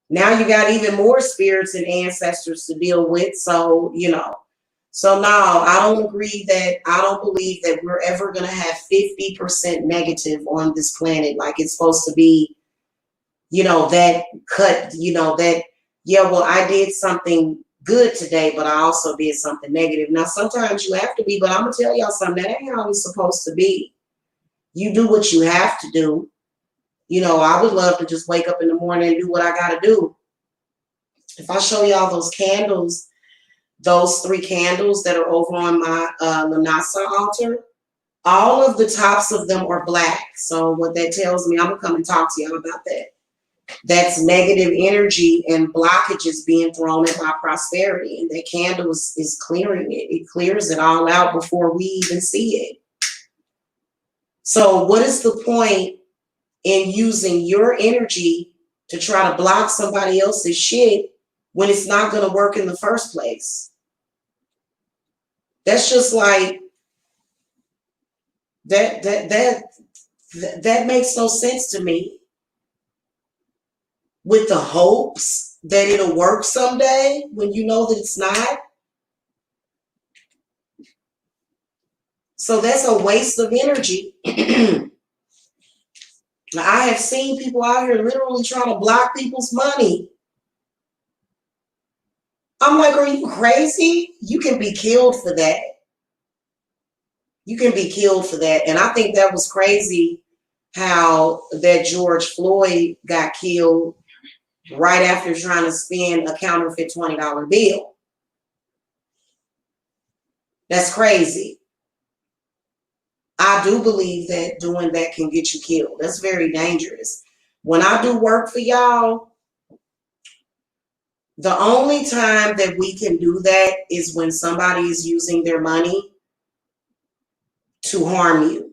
Now you got even more spirits and ancestors to deal with. So, So no, I don't believe that we're ever going to have 50% negative on this planet. Like it's supposed to be, that cut, yeah, well, I did something good today, but I also did something negative. Now, sometimes you have to be, but I'm going to tell y'all something. That ain't how it's supposed to be. You do what you have to do. I would love to just wake up in the morning and do what I got to do. If I show y'all those candles, those 3 candles that are over on my Lanasa altar, all of the tops of them are black. So what that tells me, I'm going to come and talk to y'all about that. That's negative energy and blockages being thrown at my prosperity. And that candle is clearing it. It clears it all out before we even see it. So what is the point in using your energy to try to block somebody else's shit when it's not going to work in the first place? That's just like that makes no sense to me. With the hopes that it'll work someday when you know that it's not. So that's a waste of energy. I have seen people out here literally trying to block people's money. I'm like, are you crazy? You can be killed for that. You can be killed for that. And I think that was crazy how that George Floyd got killed right after trying to spend a counterfeit $20 bill. That's crazy. I do believe that doing that can get you killed. That's very dangerous. When I do work for y'all, the only time that we can do that is when somebody is using their money to harm you.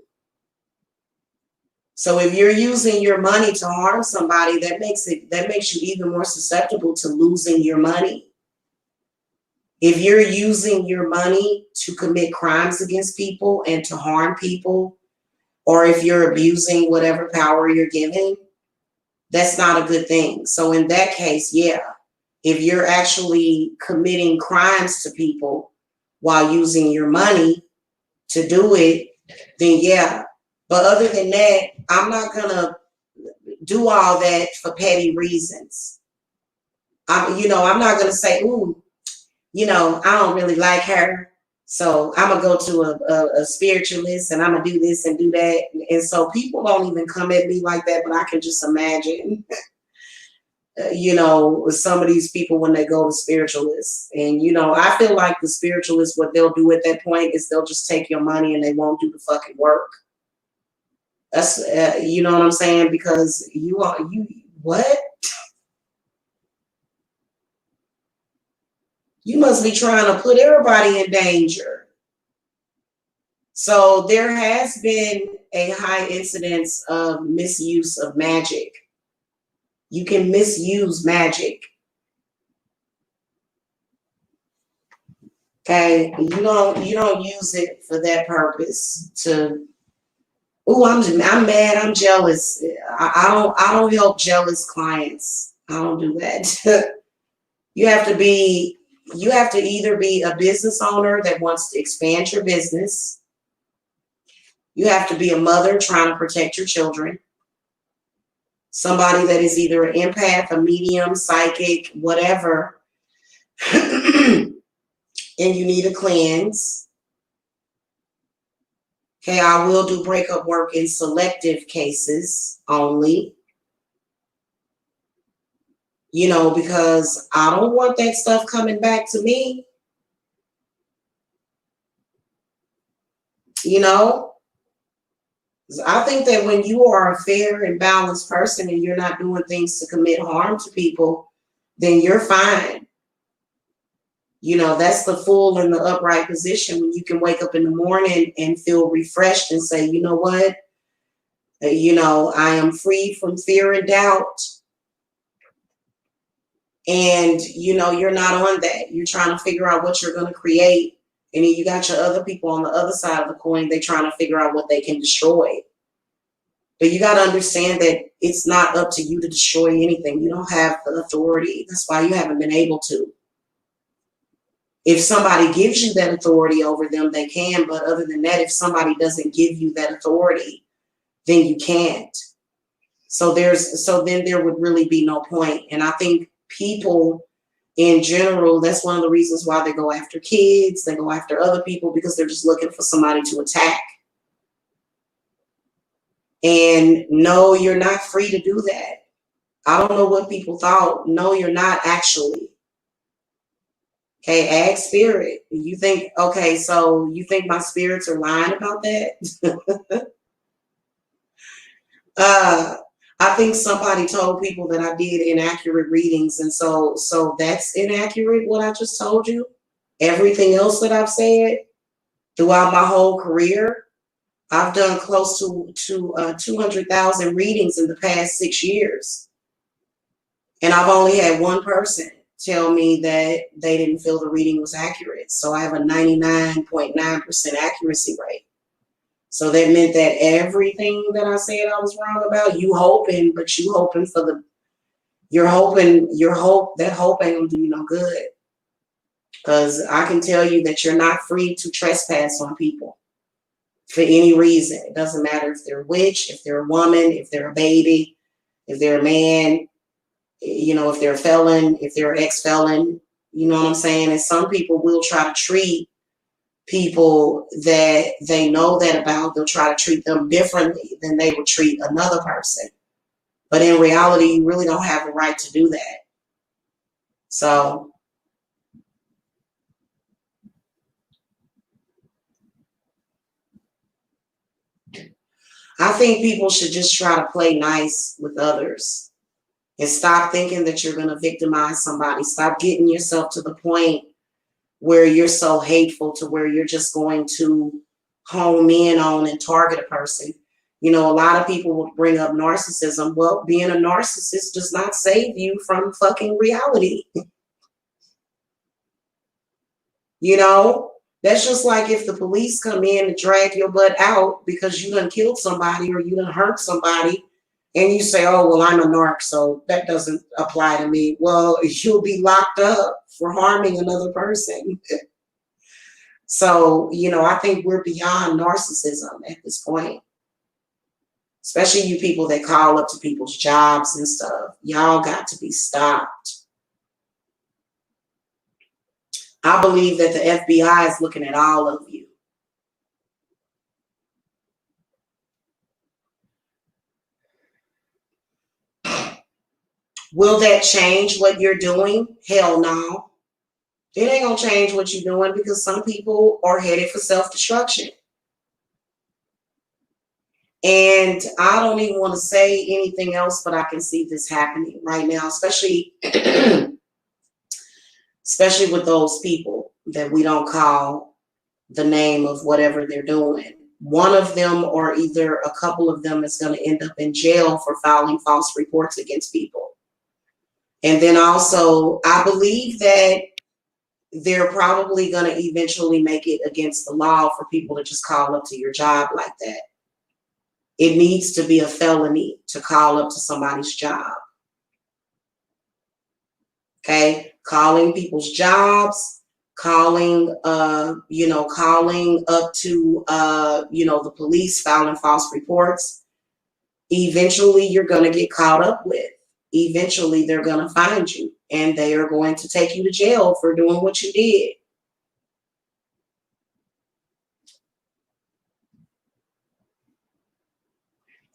So if you're using your money to harm somebody, that makes you even more susceptible to losing your money. If you're using your money to commit crimes against people and to harm people, or if you're abusing whatever power you're given, that's not a good thing. So in that case, yeah, if you're actually committing crimes to people while using your money to do it, then yeah. But other than that, I'm not going to do all that for petty reasons. I'm not going to say, ooh, I don't really like her, so I'm going to go to a spiritualist and I'm going to do this and do that. And so people don't even come at me like that, but I can just imagine, some of these people when they go to spiritualists. And, I feel like the spiritualists, what they'll do at that point is they'll just take your money and they won't do the fucking work. That's, you know what I'm saying? Because what? You must be trying to put everybody in danger. So there has been a high incidence of misuse of magic. You can misuse magic. Okay, you don't use it for that purpose to. Oh, I'm mad. I'm jealous. I don't help jealous clients. I don't do that. You have to either be a business owner that wants to expand your business. You have to be a mother trying to protect your children. Somebody that is either an empath, a medium, psychic, whatever, and you need a cleanse. Okay, I will do breakup work in selective cases only. You know, because I don't want that stuff coming back to me. You know, I think that when you are a fair and balanced person and you're not doing things to commit harm to people, then you're fine. You know, that's the full and the upright position when you can wake up in the morning and feel refreshed and say, you know what? You know, I am free from fear and doubt. And, you know, you're not on that. You're trying to figure out what you're going to create. And then you got your other people on the other side of the coin. They're trying to figure out what they can destroy. But you got to understand that it's not up to you to destroy anything. You don't have the authority. That's why you haven't been able to. If somebody gives you that authority over them, they can. But other than that, if somebody doesn't give you that authority, then you can't. So then there would really be no point. And I think people in general, that's one of the reasons why they go after kids, they go after other people, because they're just looking for somebody to attack. And no, you're not free to do that. I don't know what people thought. No, you're not actually. Okay, ask spirit. You think, okay, so you think my spirits are lying about that? I think somebody told people that I did inaccurate readings, and so that's inaccurate what I just told you. Everything else that I've said throughout my whole career, I've done close to 200,000 readings in the past 6 years. And I've only had one person tell me that they didn't feel the reading was accurate. So I have a 99.9% accuracy rate. So that meant that everything that I said I was wrong about, you hoping, but you hoping for the, that hope ain't gonna do you no good. Because I can tell you that you're not free to trespass on people for any reason. It doesn't matter if they're a witch, if they're a woman, if they're a baby, if they're a man, you know, if they're a felon, if they're an ex-felon, you know what I'm saying? And some people will try to treat people that they know that about. They'll try to treat them differently than they would treat another person. But in reality, you really don't have the right to do that. So I think people should just try to play nice with others and stop thinking that you're going to victimize somebody. Stop getting yourself to the point where you're so hateful to where you're just going to home in on and target a person. You know, a lot of people will bring up narcissism. Well, being a narcissist does not save you from fucking reality. You know, that's just like if the police come in and drag your butt out because you done killed somebody or you done hurt somebody, and you say, oh, well, I'm a narc, so that doesn't apply to me. Well, you'll be locked up for harming another person. So, you know, I think we're beyond narcissism at this point. Especially you people that call up to people's jobs and stuff. Y'all got to be stopped. I believe that the FBI is looking at all of you. Will that change what you're doing? Hell no. It ain't gonna change what you're doing because some people are headed for self-destruction. And I don't even want to say anything else, but I can see this happening right now, especially especially with those people that we don't call the name of whatever they're doing. One of them or either a couple of them is going to end up in jail for filing false reports against people. And then also, I believe that they're probably going to eventually make it against the law for people to just call up to your job like that. It needs to be a felony to call up to somebody's job. Okay, calling people's jobs, calling, calling up to, the police, filing false reports. Eventually, you're going to get caught up with. Eventually, they're going to find you and they are going to take you to jail for doing what you did.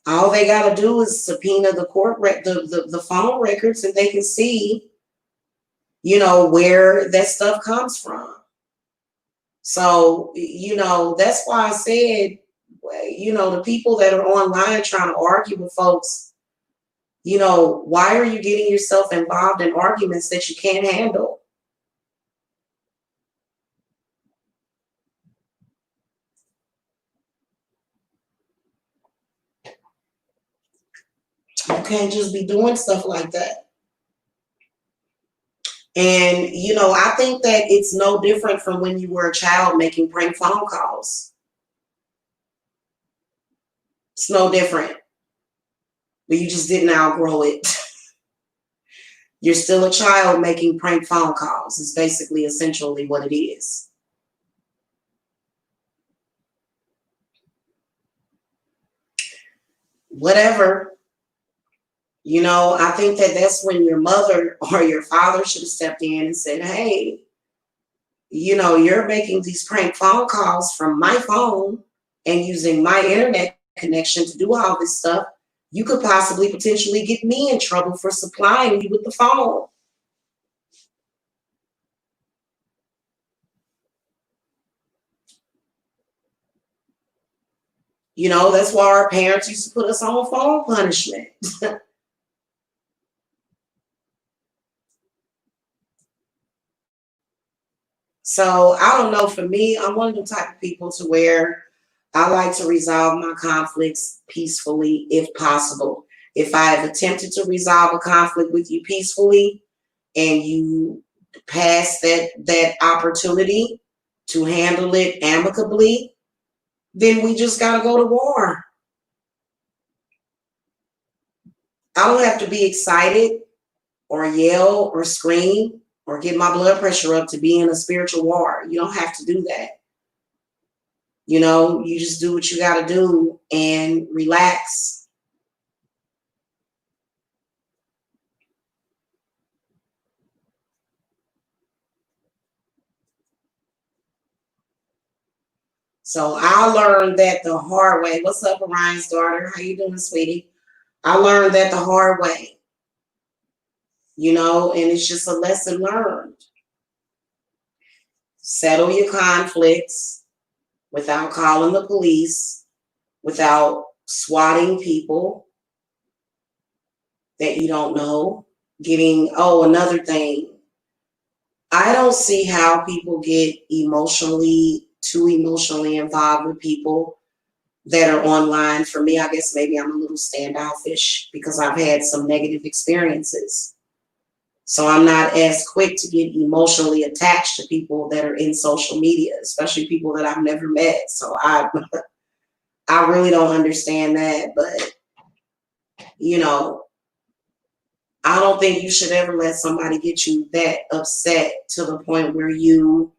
All they got to do is subpoena the the phone records, and they can see, where that stuff comes from. So, that's why I said, the people that are online trying to argue with folks, why are you getting yourself involved in arguments that you can't handle? You can't just be doing stuff like that. And, I think that it's no different from when you were a child making prank phone calls. It's no different. But you just didn't outgrow it. You're still a child making prank phone calls. It's basically essentially what it is. Whatever. I think that that's when your mother or your father should have stepped in and said, hey, you're making these prank phone calls from my phone and using my internet connection to do all this stuff. You could possibly potentially get me in trouble for supplying you with the phone. That's why our parents used to put us on phone punishment. So I don't know, for me, I'm one of the type of people to where I like to resolve my conflicts peacefully if possible. If I have attempted to resolve a conflict with you peacefully and you pass that opportunity to handle it amicably, then we just got to go to war. I don't have to be excited or yell or scream or get my blood pressure up to be in a spiritual war. You don't have to do that. You just do what you got to do and relax. So I learned that the hard way. What's up, Orion's daughter? How you doing, sweetie? I learned that the hard way, and it's just a lesson learned. Settle your conflicts without calling the police, without swatting people that you don't know. Another thing. I don't see how people get too emotionally involved with people that are online. For me, I guess maybe I'm a little standoffish because I've had some negative experiences. So I'm not as quick to get emotionally attached to people that are in social media, especially people that I've never met. So I really don't understand that. But, I don't think you should ever let somebody get you that upset to the point where you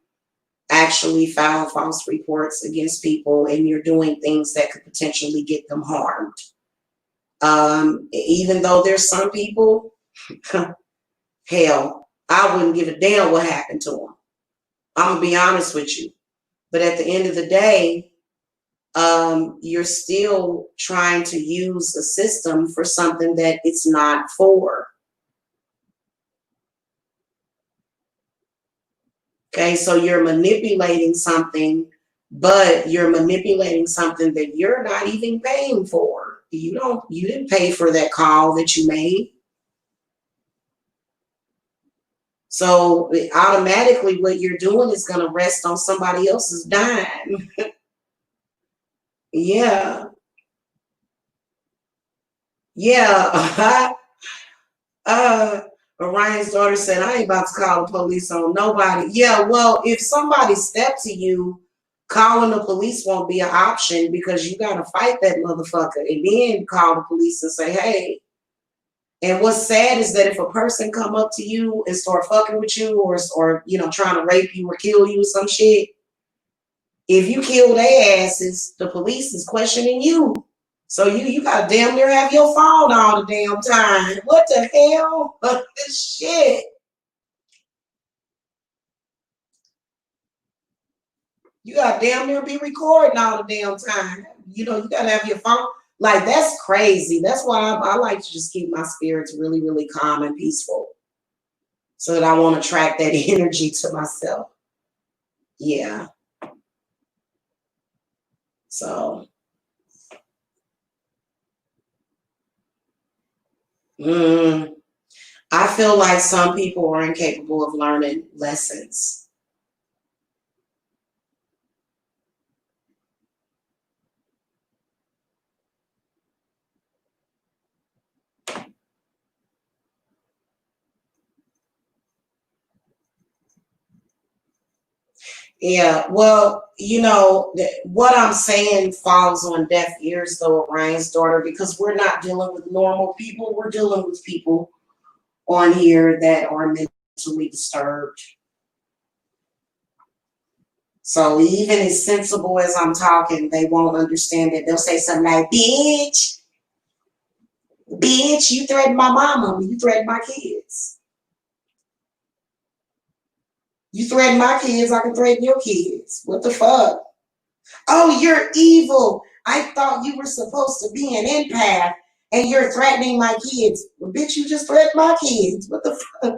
actually file false reports against people and you're doing things that could potentially get them harmed. Even though there's some people, hell, I wouldn't give a damn what happened to them. I'm going to be honest with you. But at the end of the day, you're still trying to use a system for something that it's not for. Okay, so you're manipulating something, but you're manipulating something that you're not even paying for. You didn't pay for that call that you made. So automatically what you're doing is going to rest on somebody else's dime. Yeah. Yeah. Orion's daughter said, I ain't about to call the police on nobody. Yeah, well, if somebody stepped to you, calling the police won't be an option because you got to fight that motherfucker and then call the police and say, hey. And what's sad is that if a person come up to you and start fucking with you or trying to rape you or kill you or some shit, if you kill their asses, the police is questioning you. So you gotta damn near have your phone all the damn time. What the hell? Shit. You gotta damn near be recording all the damn time. You know, you gotta have your phone. Like, that's crazy. That's why I like to just keep my spirits really, really calm and peaceful, so that I won't attract that energy to myself. Yeah. So, I feel like some people are incapable of learning lessons. Yeah, well, what I'm saying falls on deaf ears, though, Ryan's daughter, because we're not dealing with normal people. We're dealing with people on here that are mentally disturbed. So even as sensible as I'm talking, they won't understand it. They'll say something like, bitch, you threatened my mama, you threatened my kids. You threaten my kids, I can threaten your kids. What the fuck? Oh, you're evil. I thought you were supposed to be an empath and you're threatening my kids. Well, bitch, you just threatened my kids. What the fuck?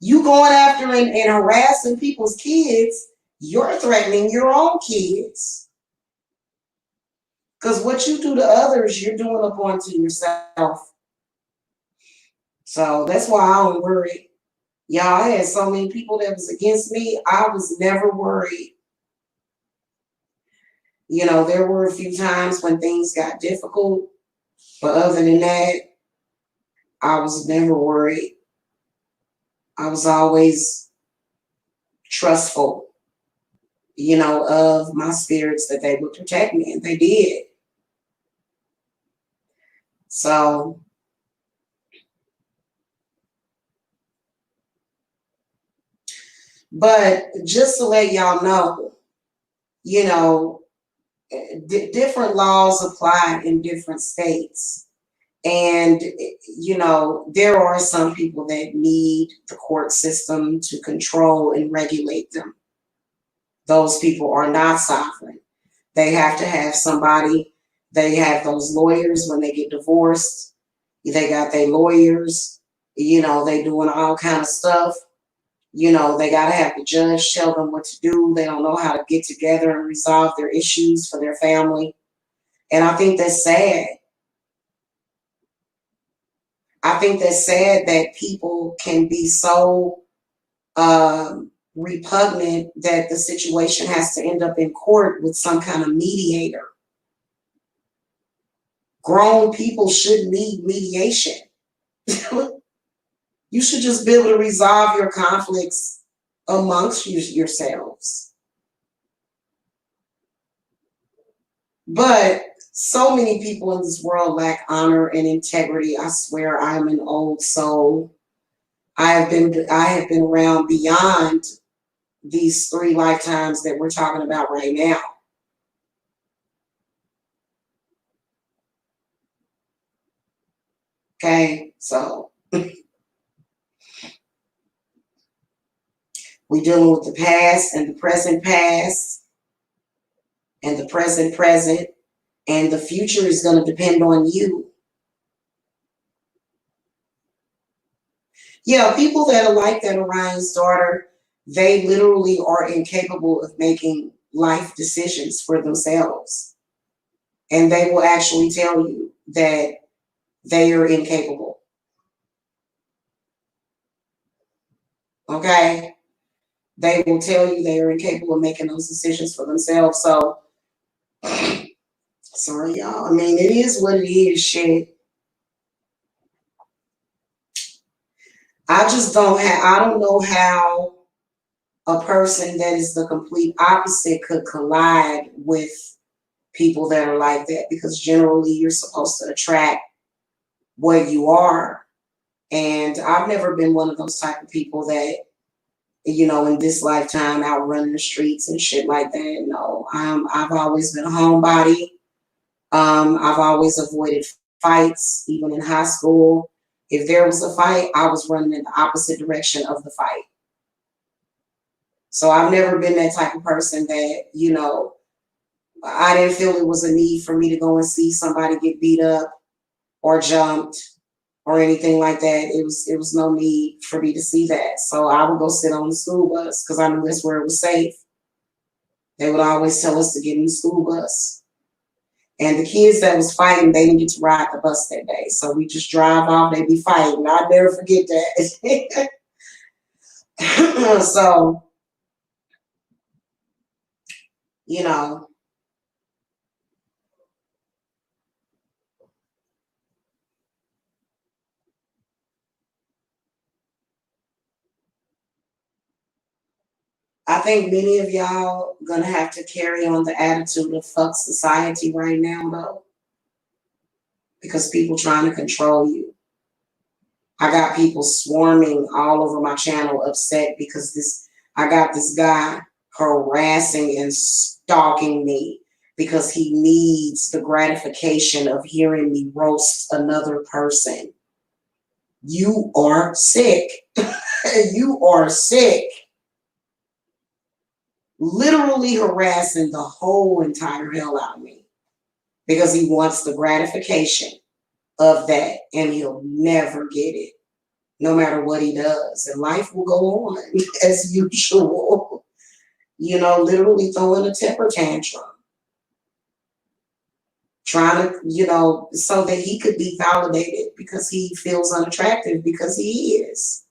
You going after and harassing people's kids, you're threatening your own kids. Because what you do to others, you're doing upon to yourself. So that's why I don't worry. Y'all, I had so many people that was against me. I was never worried. There were a few times when things got difficult, but other than that, I was never worried. I was always trustful, of my spirits that they would protect me, and they did. So, but just to let y'all know, you know, different laws apply in different states. And, there are some people that need the court system to control and regulate them. Those people are not sovereign. They have to have somebody. They have those lawyers when they get divorced. They got their lawyers. They doing all kind of stuff. They got to have the judge tell them what to do. They don't know how to get together and resolve their issues for their family. And I think that's sad. I think that's sad that people can be so repugnant that the situation has to end up in court with some kind of mediator. Grown people shouldn't need mediation. You should just be able to resolve your conflicts amongst yourselves. But so many people in this world lack honor and integrity. I swear I'm an old soul. I have been around beyond these 3 lifetimes that we're talking about right now. Okay, so we're dealing with the past and the present past and the present present, and the future is going to depend on you. Yeah, people that are like that, Orion's daughter, they literally are incapable of making life decisions for themselves. And they will actually tell you that they are incapable. Okay? They will tell you they are incapable of making those decisions for themselves. So, sorry, y'all. I mean, it is what it is, shit. I don't know how a person that is the complete opposite could collide with people that are like that, because generally you're supposed to attract what you are. And I've never been one of those type of people that, in this lifetime out running the streets and shit like that. No, I've always been a homebody. I've always avoided fights, even in high school. If there was a fight, I was running in the opposite direction of the fight. So I've never been that type of person that, you know, I didn't feel it was a need for me to go and see somebody get beat up or jumped or anything like that. It was no need for me to see that. So I would go sit on the school bus because I knew that's where it was safe. They would always tell us to get in the school bus. And the kids that was fighting, they didn't get to ride the bus that day. So we just drive off, they be fighting. I'll never forget that. So, you know, I think many of y'all gonna have to carry on the attitude of fuck society right now though, because people trying to control you. I got people swarming all over my channel upset because I got this guy harassing and stalking me because he needs the gratification of hearing me roast another person. You are sick. You are sick. Literally harassing the whole entire hell out of me because he wants the gratification of that and he'll never get it no matter what he does, and life will go on as usual. You know, literally throwing a temper tantrum, trying to, you know, so that he could be validated because he feels unattractive, because he is.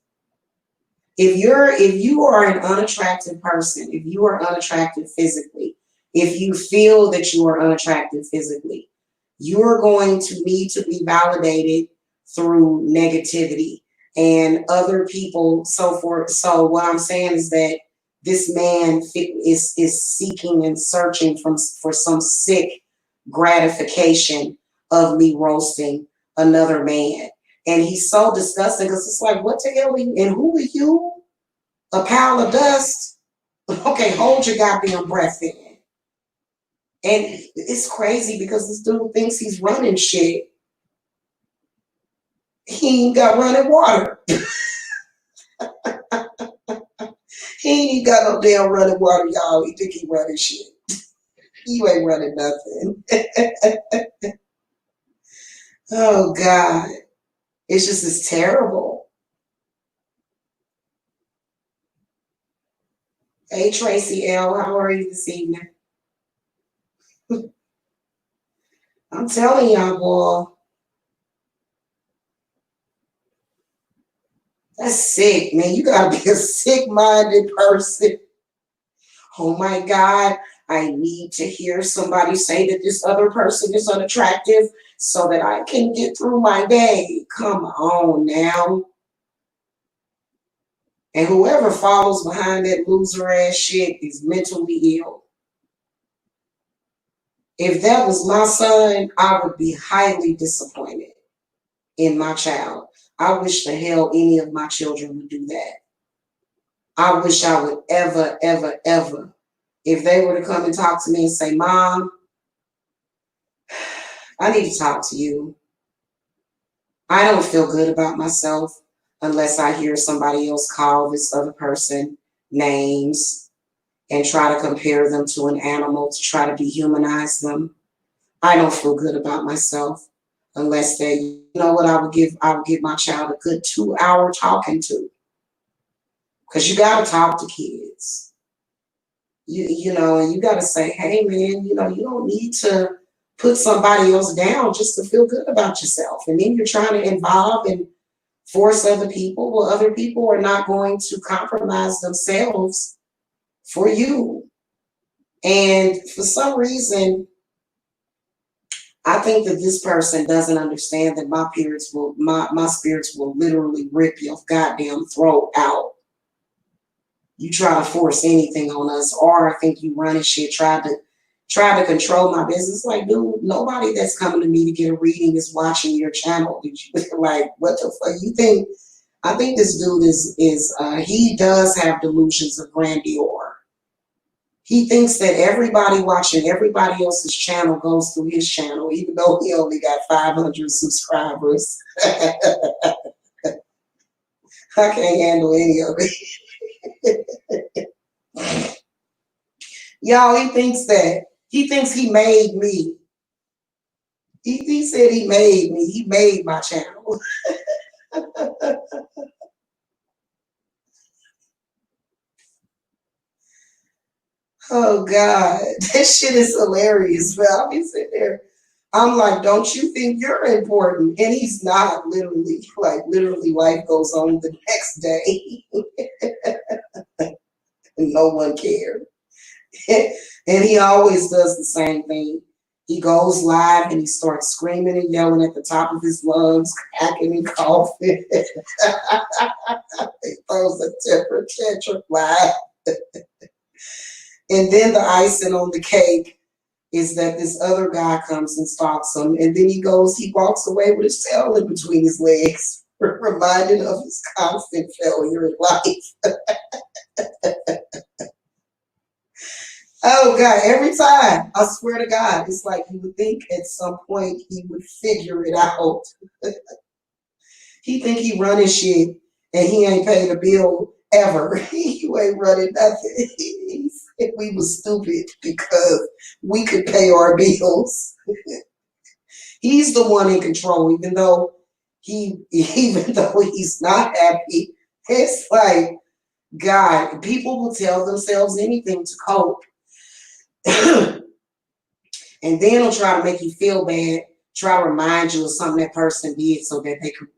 If you are an unattractive person, if you are unattractive physically, if you feel that you are unattractive physically, you are going to need to be validated through negativity and other people, so forth. So what I'm saying is that this man is seeking and searching for some sick gratification of me roasting another man. And he's so disgusting because it's like, what the hell are you, and who are you? A pile of dust? Okay, hold your goddamn breath in. And it's crazy because this dude thinks he's running shit. He ain't got running water. He ain't got no damn running water, y'all. He think he running shit. You ain't running nothing. Oh, God. It's terrible. Hey, Tracy L., how are you this evening? I'm telling y'all, boy, that's sick, man. You gotta be a sick-minded person. Oh my God, I need to hear somebody say that this other person is unattractive so that I can get through my day. Come on now. And whoever follows behind that loser ass shit is mentally ill. If that was my son, I would be highly disappointed in my child. I wish the hell any of my children would do that. I wish I would ever, ever, ever, if they were to come and talk to me and say, Mom, I need to talk to you. I don't feel good about myself unless I hear somebody else call this other person names and try to compare them to an animal to try to dehumanize them. I don't feel good about myself unless they, you know what, I would give my child a good 2-hour talking to. Because you got to talk to kids. You know, and you got to say, hey, man, you know, you don't need to put somebody else down just to feel good about yourself. And then you're trying to involve and force other people. Well, other people are not going to compromise themselves for you. And for some reason, I think that this person doesn't understand that my spirits will literally rip your goddamn throat out. You try to force anything on us, or I think you running shit, try to control my business. Like, dude, nobody that's coming to me to get a reading is watching your channel. Like, what the fuck you think? I think this dude is he does have delusions of grandeur. He thinks that everybody watching everybody else's channel goes through his channel, even though he only got 500 subscribers. I can't handle any of it. Y'all, he thinks that. He thinks he made me. He said he made me. He made my channel. Oh God, this shit is hilarious. But I'll be sitting there. I'm like, don't you think you're important? And he's not, literally. Like, literally, life goes on the next day. And no one cared. And he always does the same thing. He goes live and he starts screaming and yelling at the top of his lungs, cracking and coughing. He throws a temper tantrum live. And then the icing on the cake is that this other guy comes and stalks him, and then he walks away with his tail in between his legs, reminded of his constant failure in life. Oh God, every time, I swear to God, it's like you would think at some point he would figure it out. He think he running shit and he ain't paid a bill ever. You ain't running nothing. He said we was stupid because we could pay our bills. He's the one in control, even though he's not happy. It's like, God, people will tell themselves anything to cope. And then he'll try to make you feel bad, try to remind you of something that person did so that they could.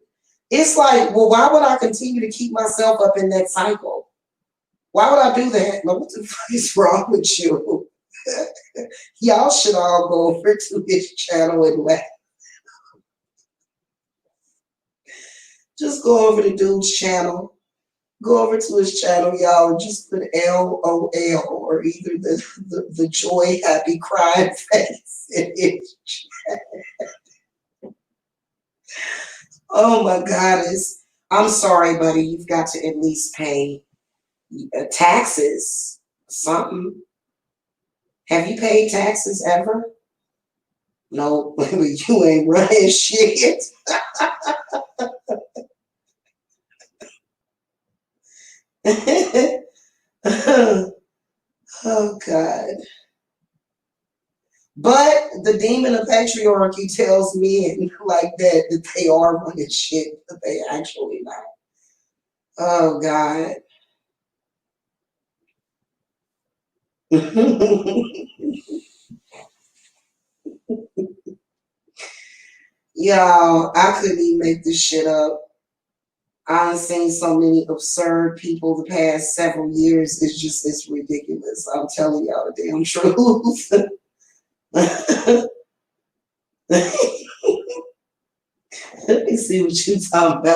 It's like, well, why would I continue to keep myself up in that cycle? Why would I do that? Like, what the fuck is wrong with you? Y'all should all go over to his channel and laugh. Just go over to dude's channel. Go over to his channel, y'all, and just put LOL or either the joy, happy, crying face in his channel. Oh my goodness. I'm sorry, buddy. You've got to at least pay taxes. Something. Have you paid taxes ever? No, you ain't running shit. Oh God. But the demon of patriarchy tells men like that they are running shit, but they actually not. Oh God. Y'all, I couldn't even make this shit up. I've seen so many absurd people the past several years. It's ridiculous. I'm telling y'all the damn truth. Let me see what you talking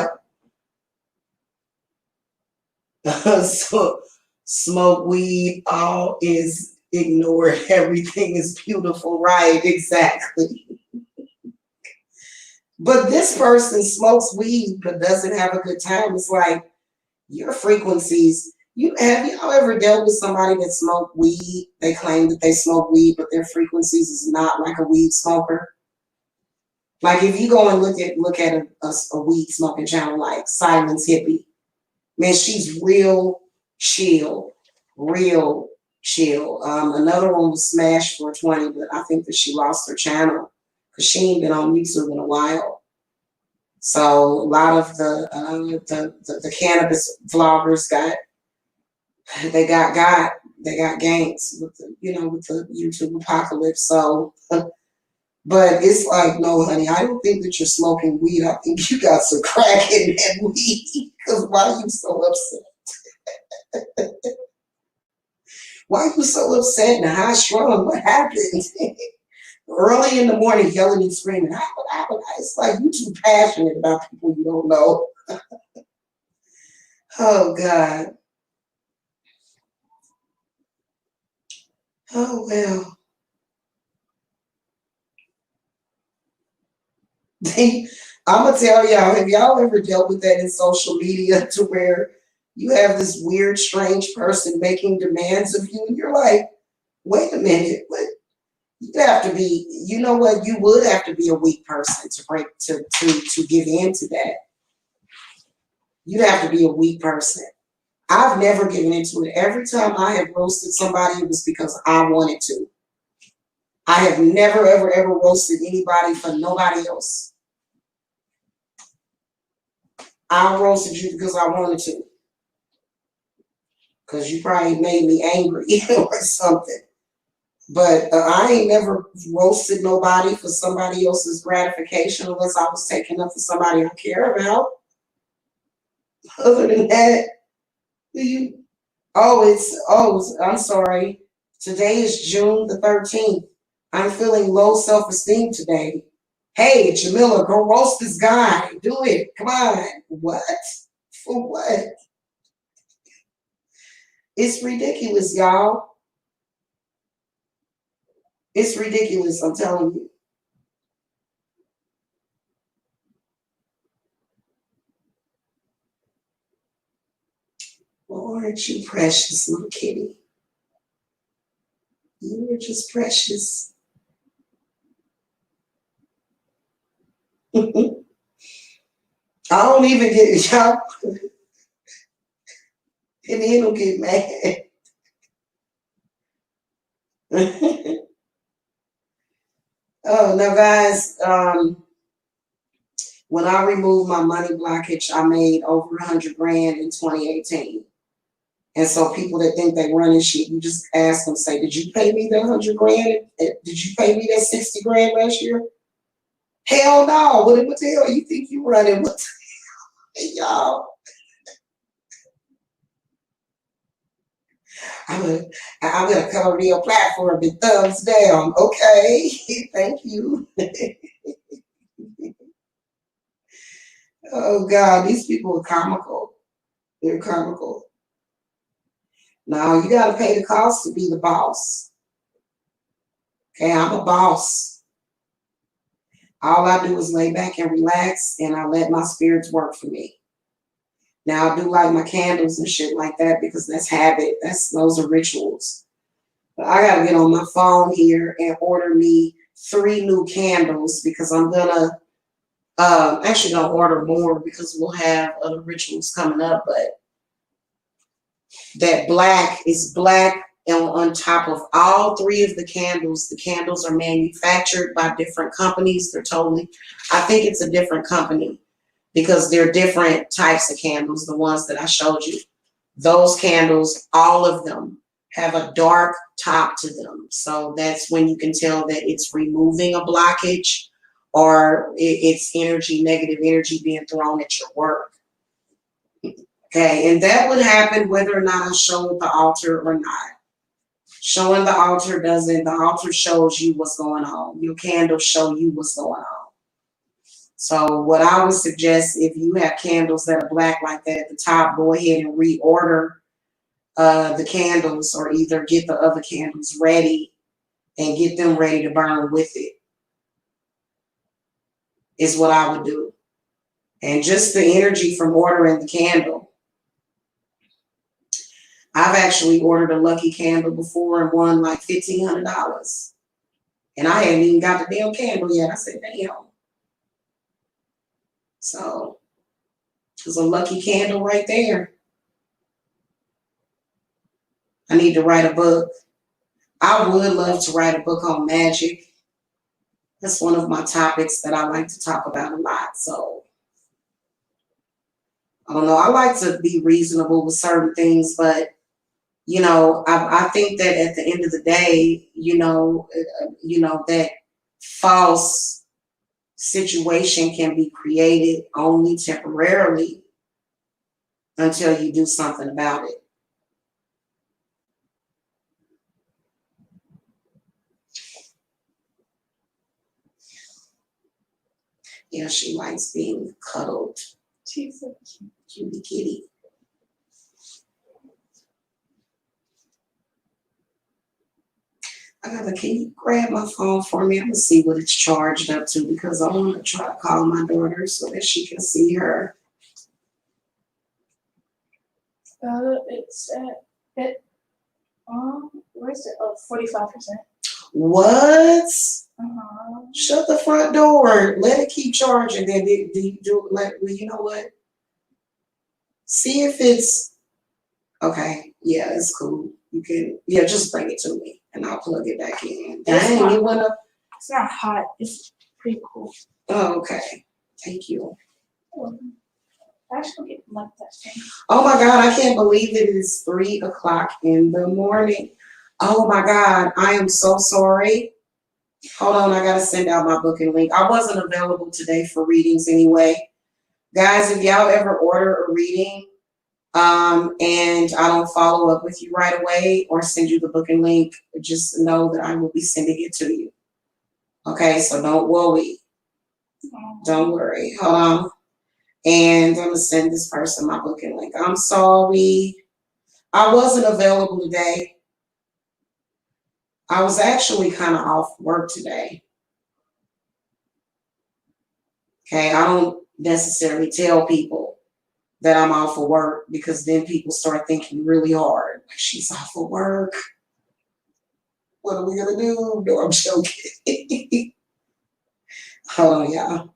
about. So, smoke weed, all is ignored. Everything is beautiful, right? Exactly. But this person smokes weed but doesn't have a good time. It's like your frequencies. Have y'all ever dealt with somebody that smoked weed? They claim that they smoke weed, but their frequencies is not like a weed smoker. Like if you go and look at a weed smoking channel like Silence Hippie, man, she's real chill, real chill. Another one was Smash 420, but I think that she lost her channel because she ain't been on YouTube in a while. So a lot of the cannabis vloggers got gangs with with the YouTube apocalypse. So, but it's like, no, honey, I don't think that you're smoking weed. I think you got some crack in that weed. Because why are you so upset? Why are you so upset and high strung? What happened? Early in the morning, yelling and screaming. It's like you too passionate about people you don't know. Oh God. Oh well. I'm gonna tell y'all, have y'all ever dealt with that in social media to where you have this weird, strange person making demands of you, and you're like, wait a minute, what? You have to be, you know what? You would have to be a weak person to give in to that. You'd have to be a weak person. I've never given into it. Every time I have roasted somebody, it was because I wanted to. I have never, ever, ever roasted anybody for nobody else. I roasted you because I wanted to. Because you probably made me angry or something. But I ain't never roasted nobody for somebody else's gratification unless I was taking up for somebody I care about. Other than that, I'm sorry. Today is June the 13th. I'm feeling low self-esteem today. Hey, Jamila, go roast this guy. Do it. Come on. What? For what? It's ridiculous, y'all. It's ridiculous, I'm telling you. Oh, aren't you precious, little kitty? You are just precious. I don't even get y'all. And then he'll get mad. Oh, now guys, when I removed my money blockage, I made over 100 grand in 2018. And so people that think they running shit, you just ask them, say, did you pay me that 100 grand? Did you pay me that 60 grand last year? Hell no. What the hell you think you running? What the y'all? I'm gonna cover your platform and thumbs down. Okay. Thank you. Oh God, these people are comical. They're comical. Now you gotta pay the cost to be the boss. Okay, I'm a boss. All I do is lay back and relax, and I let my spirits work for me. Now I do like my candles and shit like that because that's habit. Those are rituals. But I gotta get on my phone here and order me 3 new candles because I'm gonna actually gonna order more because we'll have other rituals coming up. But that black is black, and on top of all 3 of the candles are manufactured by different companies. They're totally, I think it's a different company because they're different types of candles, the ones that I showed you. Those candles, all of them, have a dark top to them. So that's when you can tell that it's removing a blockage or it's energy, negative energy being thrown at your work. Okay, and that would happen whether or not I show the altar or not. Showing the altar doesn't, the altar shows you what's going on. Your candles show you what's going on. So what I would suggest, if you have candles that are black like that at the top, go ahead and reorder the candles, or either get the other candles ready and get them ready to burn with it, is what I would do. And just the energy from ordering the candle. I've actually ordered a lucky candle before and won like $1,500. And I hadn't even got the damn candle yet. I said, damn. So it's a lucky candle right there. I need to write a book. I would love to write a book on magic. That's one of my topics that I like to talk about a lot. So I don't know. I like to be reasonable with certain things, but you know, I think that at the end of the day, you know, that false situation can be created only temporarily until you do something about it. Yeah, she likes being cuddled. She's so cute. Cutie kitty. Can you grab my phone for me? I'm gonna see what it's charged up to because I want to try to call my daughter so that she can see her. It's at where's it? Oh, 45%. What? Uh-huh. Shut the front door. Let it keep charging. Then do you do like? Well, you know what? See if it's okay. Yeah, it's cool. You can, yeah, just bring it to me and I'll plug it back in. Dang, it went up. It's not hot. It's pretty cool. Oh, okay. Thank you. I should get like that thing. Oh my God, I can't believe it is 3 o'clock in the morning. Oh my God, I am so sorry. Hold on, I gotta send out my booking link. I wasn't available today for readings anyway. Guys, if y'all ever order a reading, and I don't follow up with you right away or send you the booking link, just know that I will be sending it to you. Okay, so don't worry. Don't worry. Hold on. And I'm gonna send this person my booking link. I'm sorry. I wasn't available today. I was actually kind of off work today. Okay, I don't necessarily tell people that I'm off of work because then people start thinking really hard. Like, she's off of work. What are we gonna do? No, I'm joking. Hold on, y'all.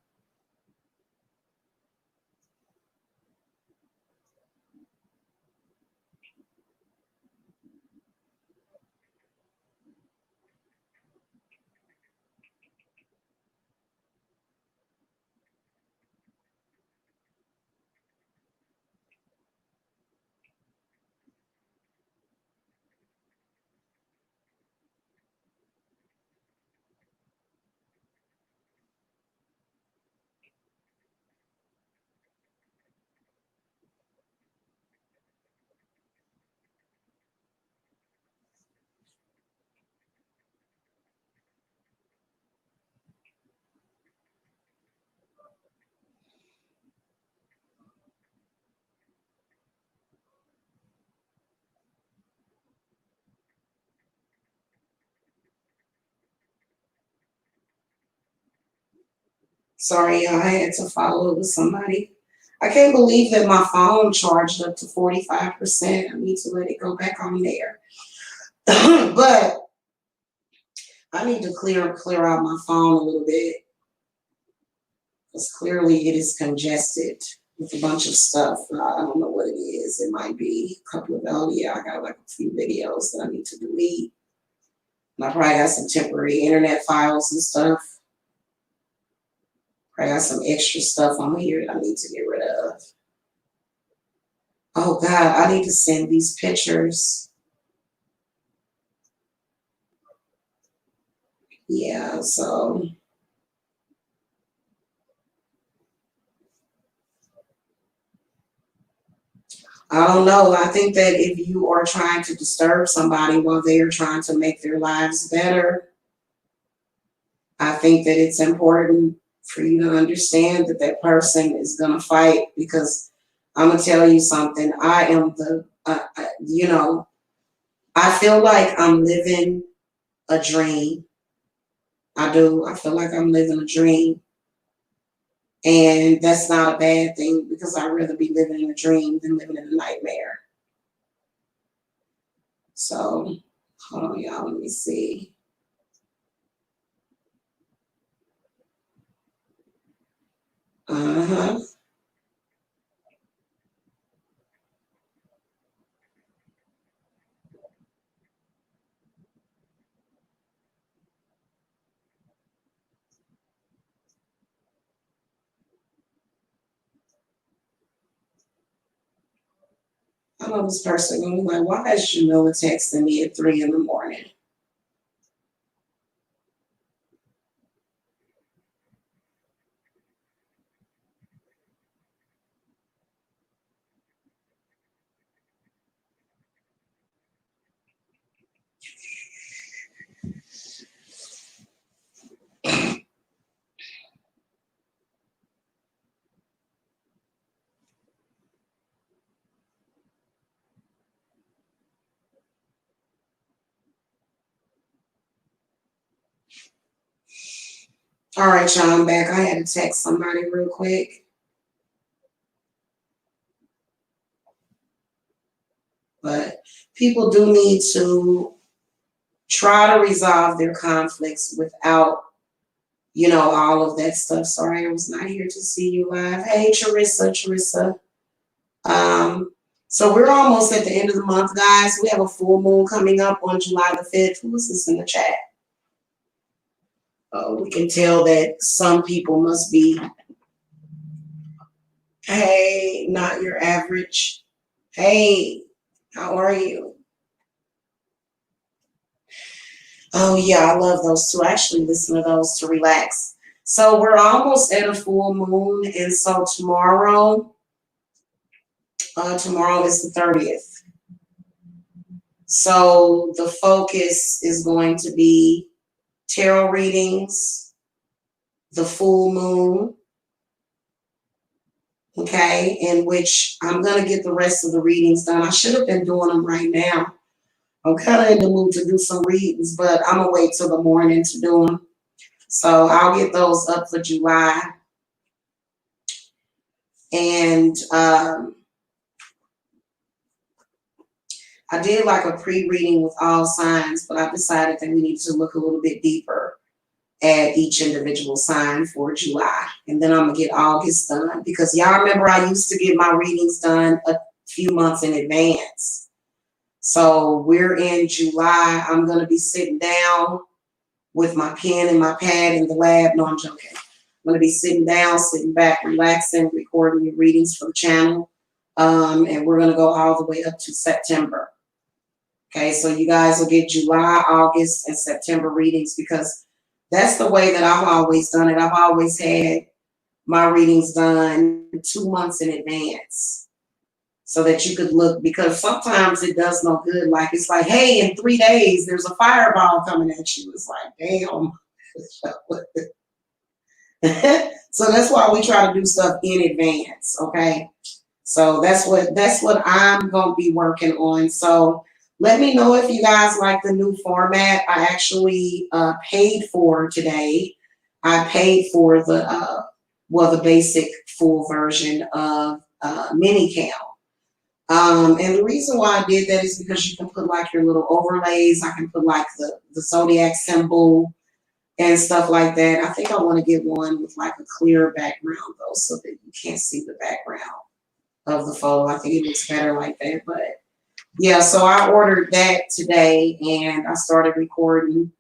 Sorry, y'all, I had to follow up with somebody. I can't believe that my phone charged up to 45%. I need to let it go back on there. But I need to clear out my phone a little bit because clearly it is congested with a bunch of stuff. I don't know what it is. It might be a couple of, oh yeah, I got like a few videos that I need to delete. And I probably got some temporary internet files and stuff. I got some extra stuff on here that I need to get rid of. Oh God, I need to send these pictures. Yeah, so I don't know. I think that if you are trying to disturb somebody while they are trying to make their lives better, I think that it's important for you to understand that that person is going to fight because I'm going to tell you something. I am I feel like I'm living a dream. I do. I feel like I'm living a dream. And that's not a bad thing because I'd rather be living in a dream than living in a nightmare. So, hold on, y'all. Let me see. Uh-huh. I know this person gonna be like, why is Jamila texting me at 3 in the morning? All right, y'all, I'm back. I had to text somebody real quick. But people do need to try to resolve their conflicts without, all of that stuff. Sorry, I was not here to see you live. Hey, Charissa. So we're almost at the end of the month, guys. We have a full moon coming up on July the 5th. Who is this in the chat? Oh, we can tell that some people must be, hey, not your average. Hey, how are you? Oh, yeah, I love those too. I actually listen to those to relax. So we're almost at a full moon. And so tomorrow is the 30th. So the focus is going to be tarot readings, the full moon, okay, in which I'm going to get the rest of the readings done. I should have been doing them right now. I'm kind of in the mood to do some readings, but I'm going to wait till the morning to do them. So I'll get those up for July. And I did like a pre-reading with all signs, but I decided that we need to look a little bit deeper at each individual sign for July. And then I'm going to get August done, because y'all remember I used to get my readings done a few months in advance. So we're in July. I'm going to be sitting down with my pen and my pad in the lab. No, I'm joking. I'm going to be sitting down, sitting back, relaxing, recording your readings for the channel. And we're going to go all the way up to September. Okay, so you guys will get July, August, and September readings, because that's the way that I've always done it. I've always had my readings done 2 months in advance so that you could look, because sometimes it does no good. Like, it's like, hey, in 3 days, there's a fireball coming at you. It's like, damn. So that's why we try to do stuff in advance, okay? So that's what I'm going to be working on. So let me know if you guys like the new format. I actually paid for today. I paid for the basic full version of MiniCal. And the reason why I did that is because you can put like your little overlays. I can put like the zodiac symbol and stuff like that. I think I want to get one with like a clear background though, so that you can't see the background of the photo. I think it looks better like that. But yeah, so I ordered that today, and I started recording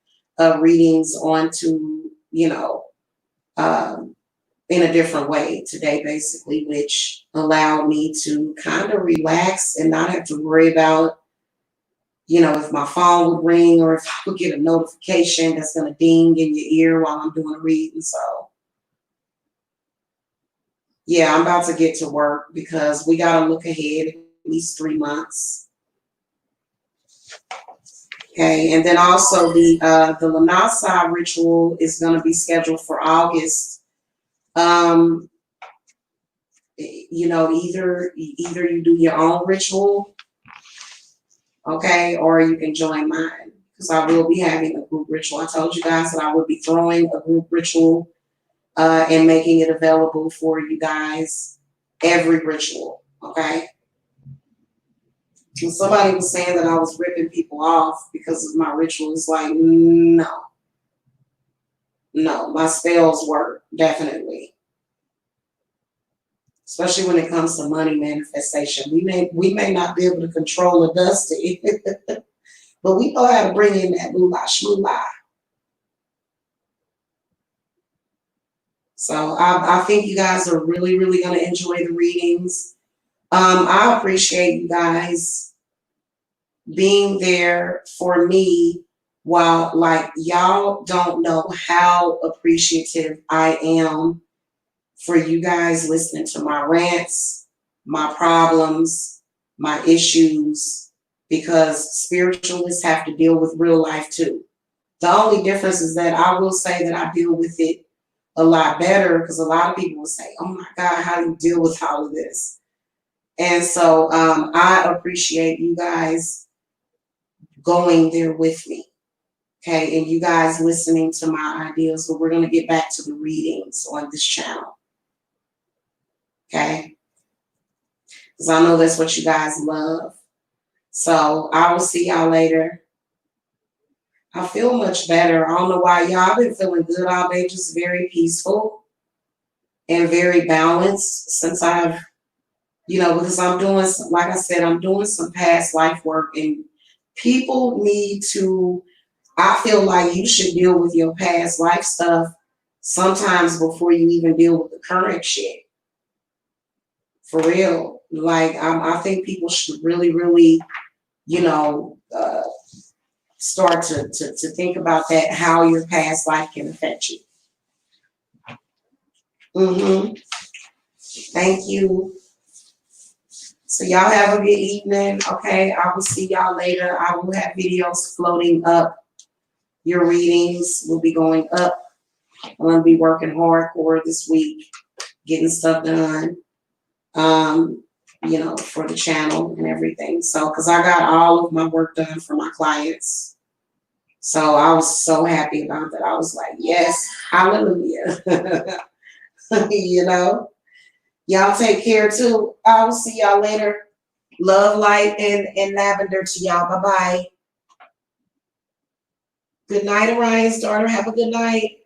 readings onto, in a different way today, basically, which allowed me to kind of relax and not have to worry about, if my phone would ring or if I would get a notification that's going to ding in your ear while I'm doing a reading. So yeah, I'm about to get to work, because we got to look ahead at least 3 months. Okay, and then also the Lanasa ritual is going to be scheduled for August. Either you do your own ritual, okay, or you can join mine, because I will be having a group ritual. I told you guys that I would be throwing a group ritual and making it available for you guys, every ritual, okay? And somebody was saying that I was ripping people off because of my rituals. Like, no, my spells work, definitely. Especially when it comes to money manifestation. We may not be able to control a dusty, but we know how to bring in that moolah shmoolah. So I think you guys are really, really going to enjoy the readings. I appreciate you guys being there for me, while, like, y'all don't know how appreciative I am for you guys listening to my rants, my problems, my issues, because spiritualists have to deal with real life too. The only difference is that I will say that I deal with it a lot better, because a lot of people will say, oh my God, how do you deal with all of this? And so I appreciate you guys going there with me, okay, and you guys listening to my ideas. But we're going to get back to the readings on this channel, okay, because I know that's what you guys love. So I will see y'all later. I feel much better. I don't know why, y'all. I've been feeling good all day, just very peaceful and very balanced since I've You know, because I'm doing some, like I said, I'm doing some past life work, and people need to, I feel like you should deal with your past life stuff sometimes before you even deal with the current shit. For real. Like, I think people should really, really, you know, start to think about that, how your past life can affect you. Thank you. So y'all have a good evening. Okay, I will see y'all later. I will have videos floating up. Your readings will be going up. I'm gonna be working hardcore this week, getting stuff done. You know, for the channel and everything. So, cause I got all of my work done for my clients. So I was so happy about that. I was like, yes, hallelujah. You know, y'all take care too. I will see y'all later. Love, light, and lavender to y'all. Bye-bye. Good night, Orion's daughter. Have a good night.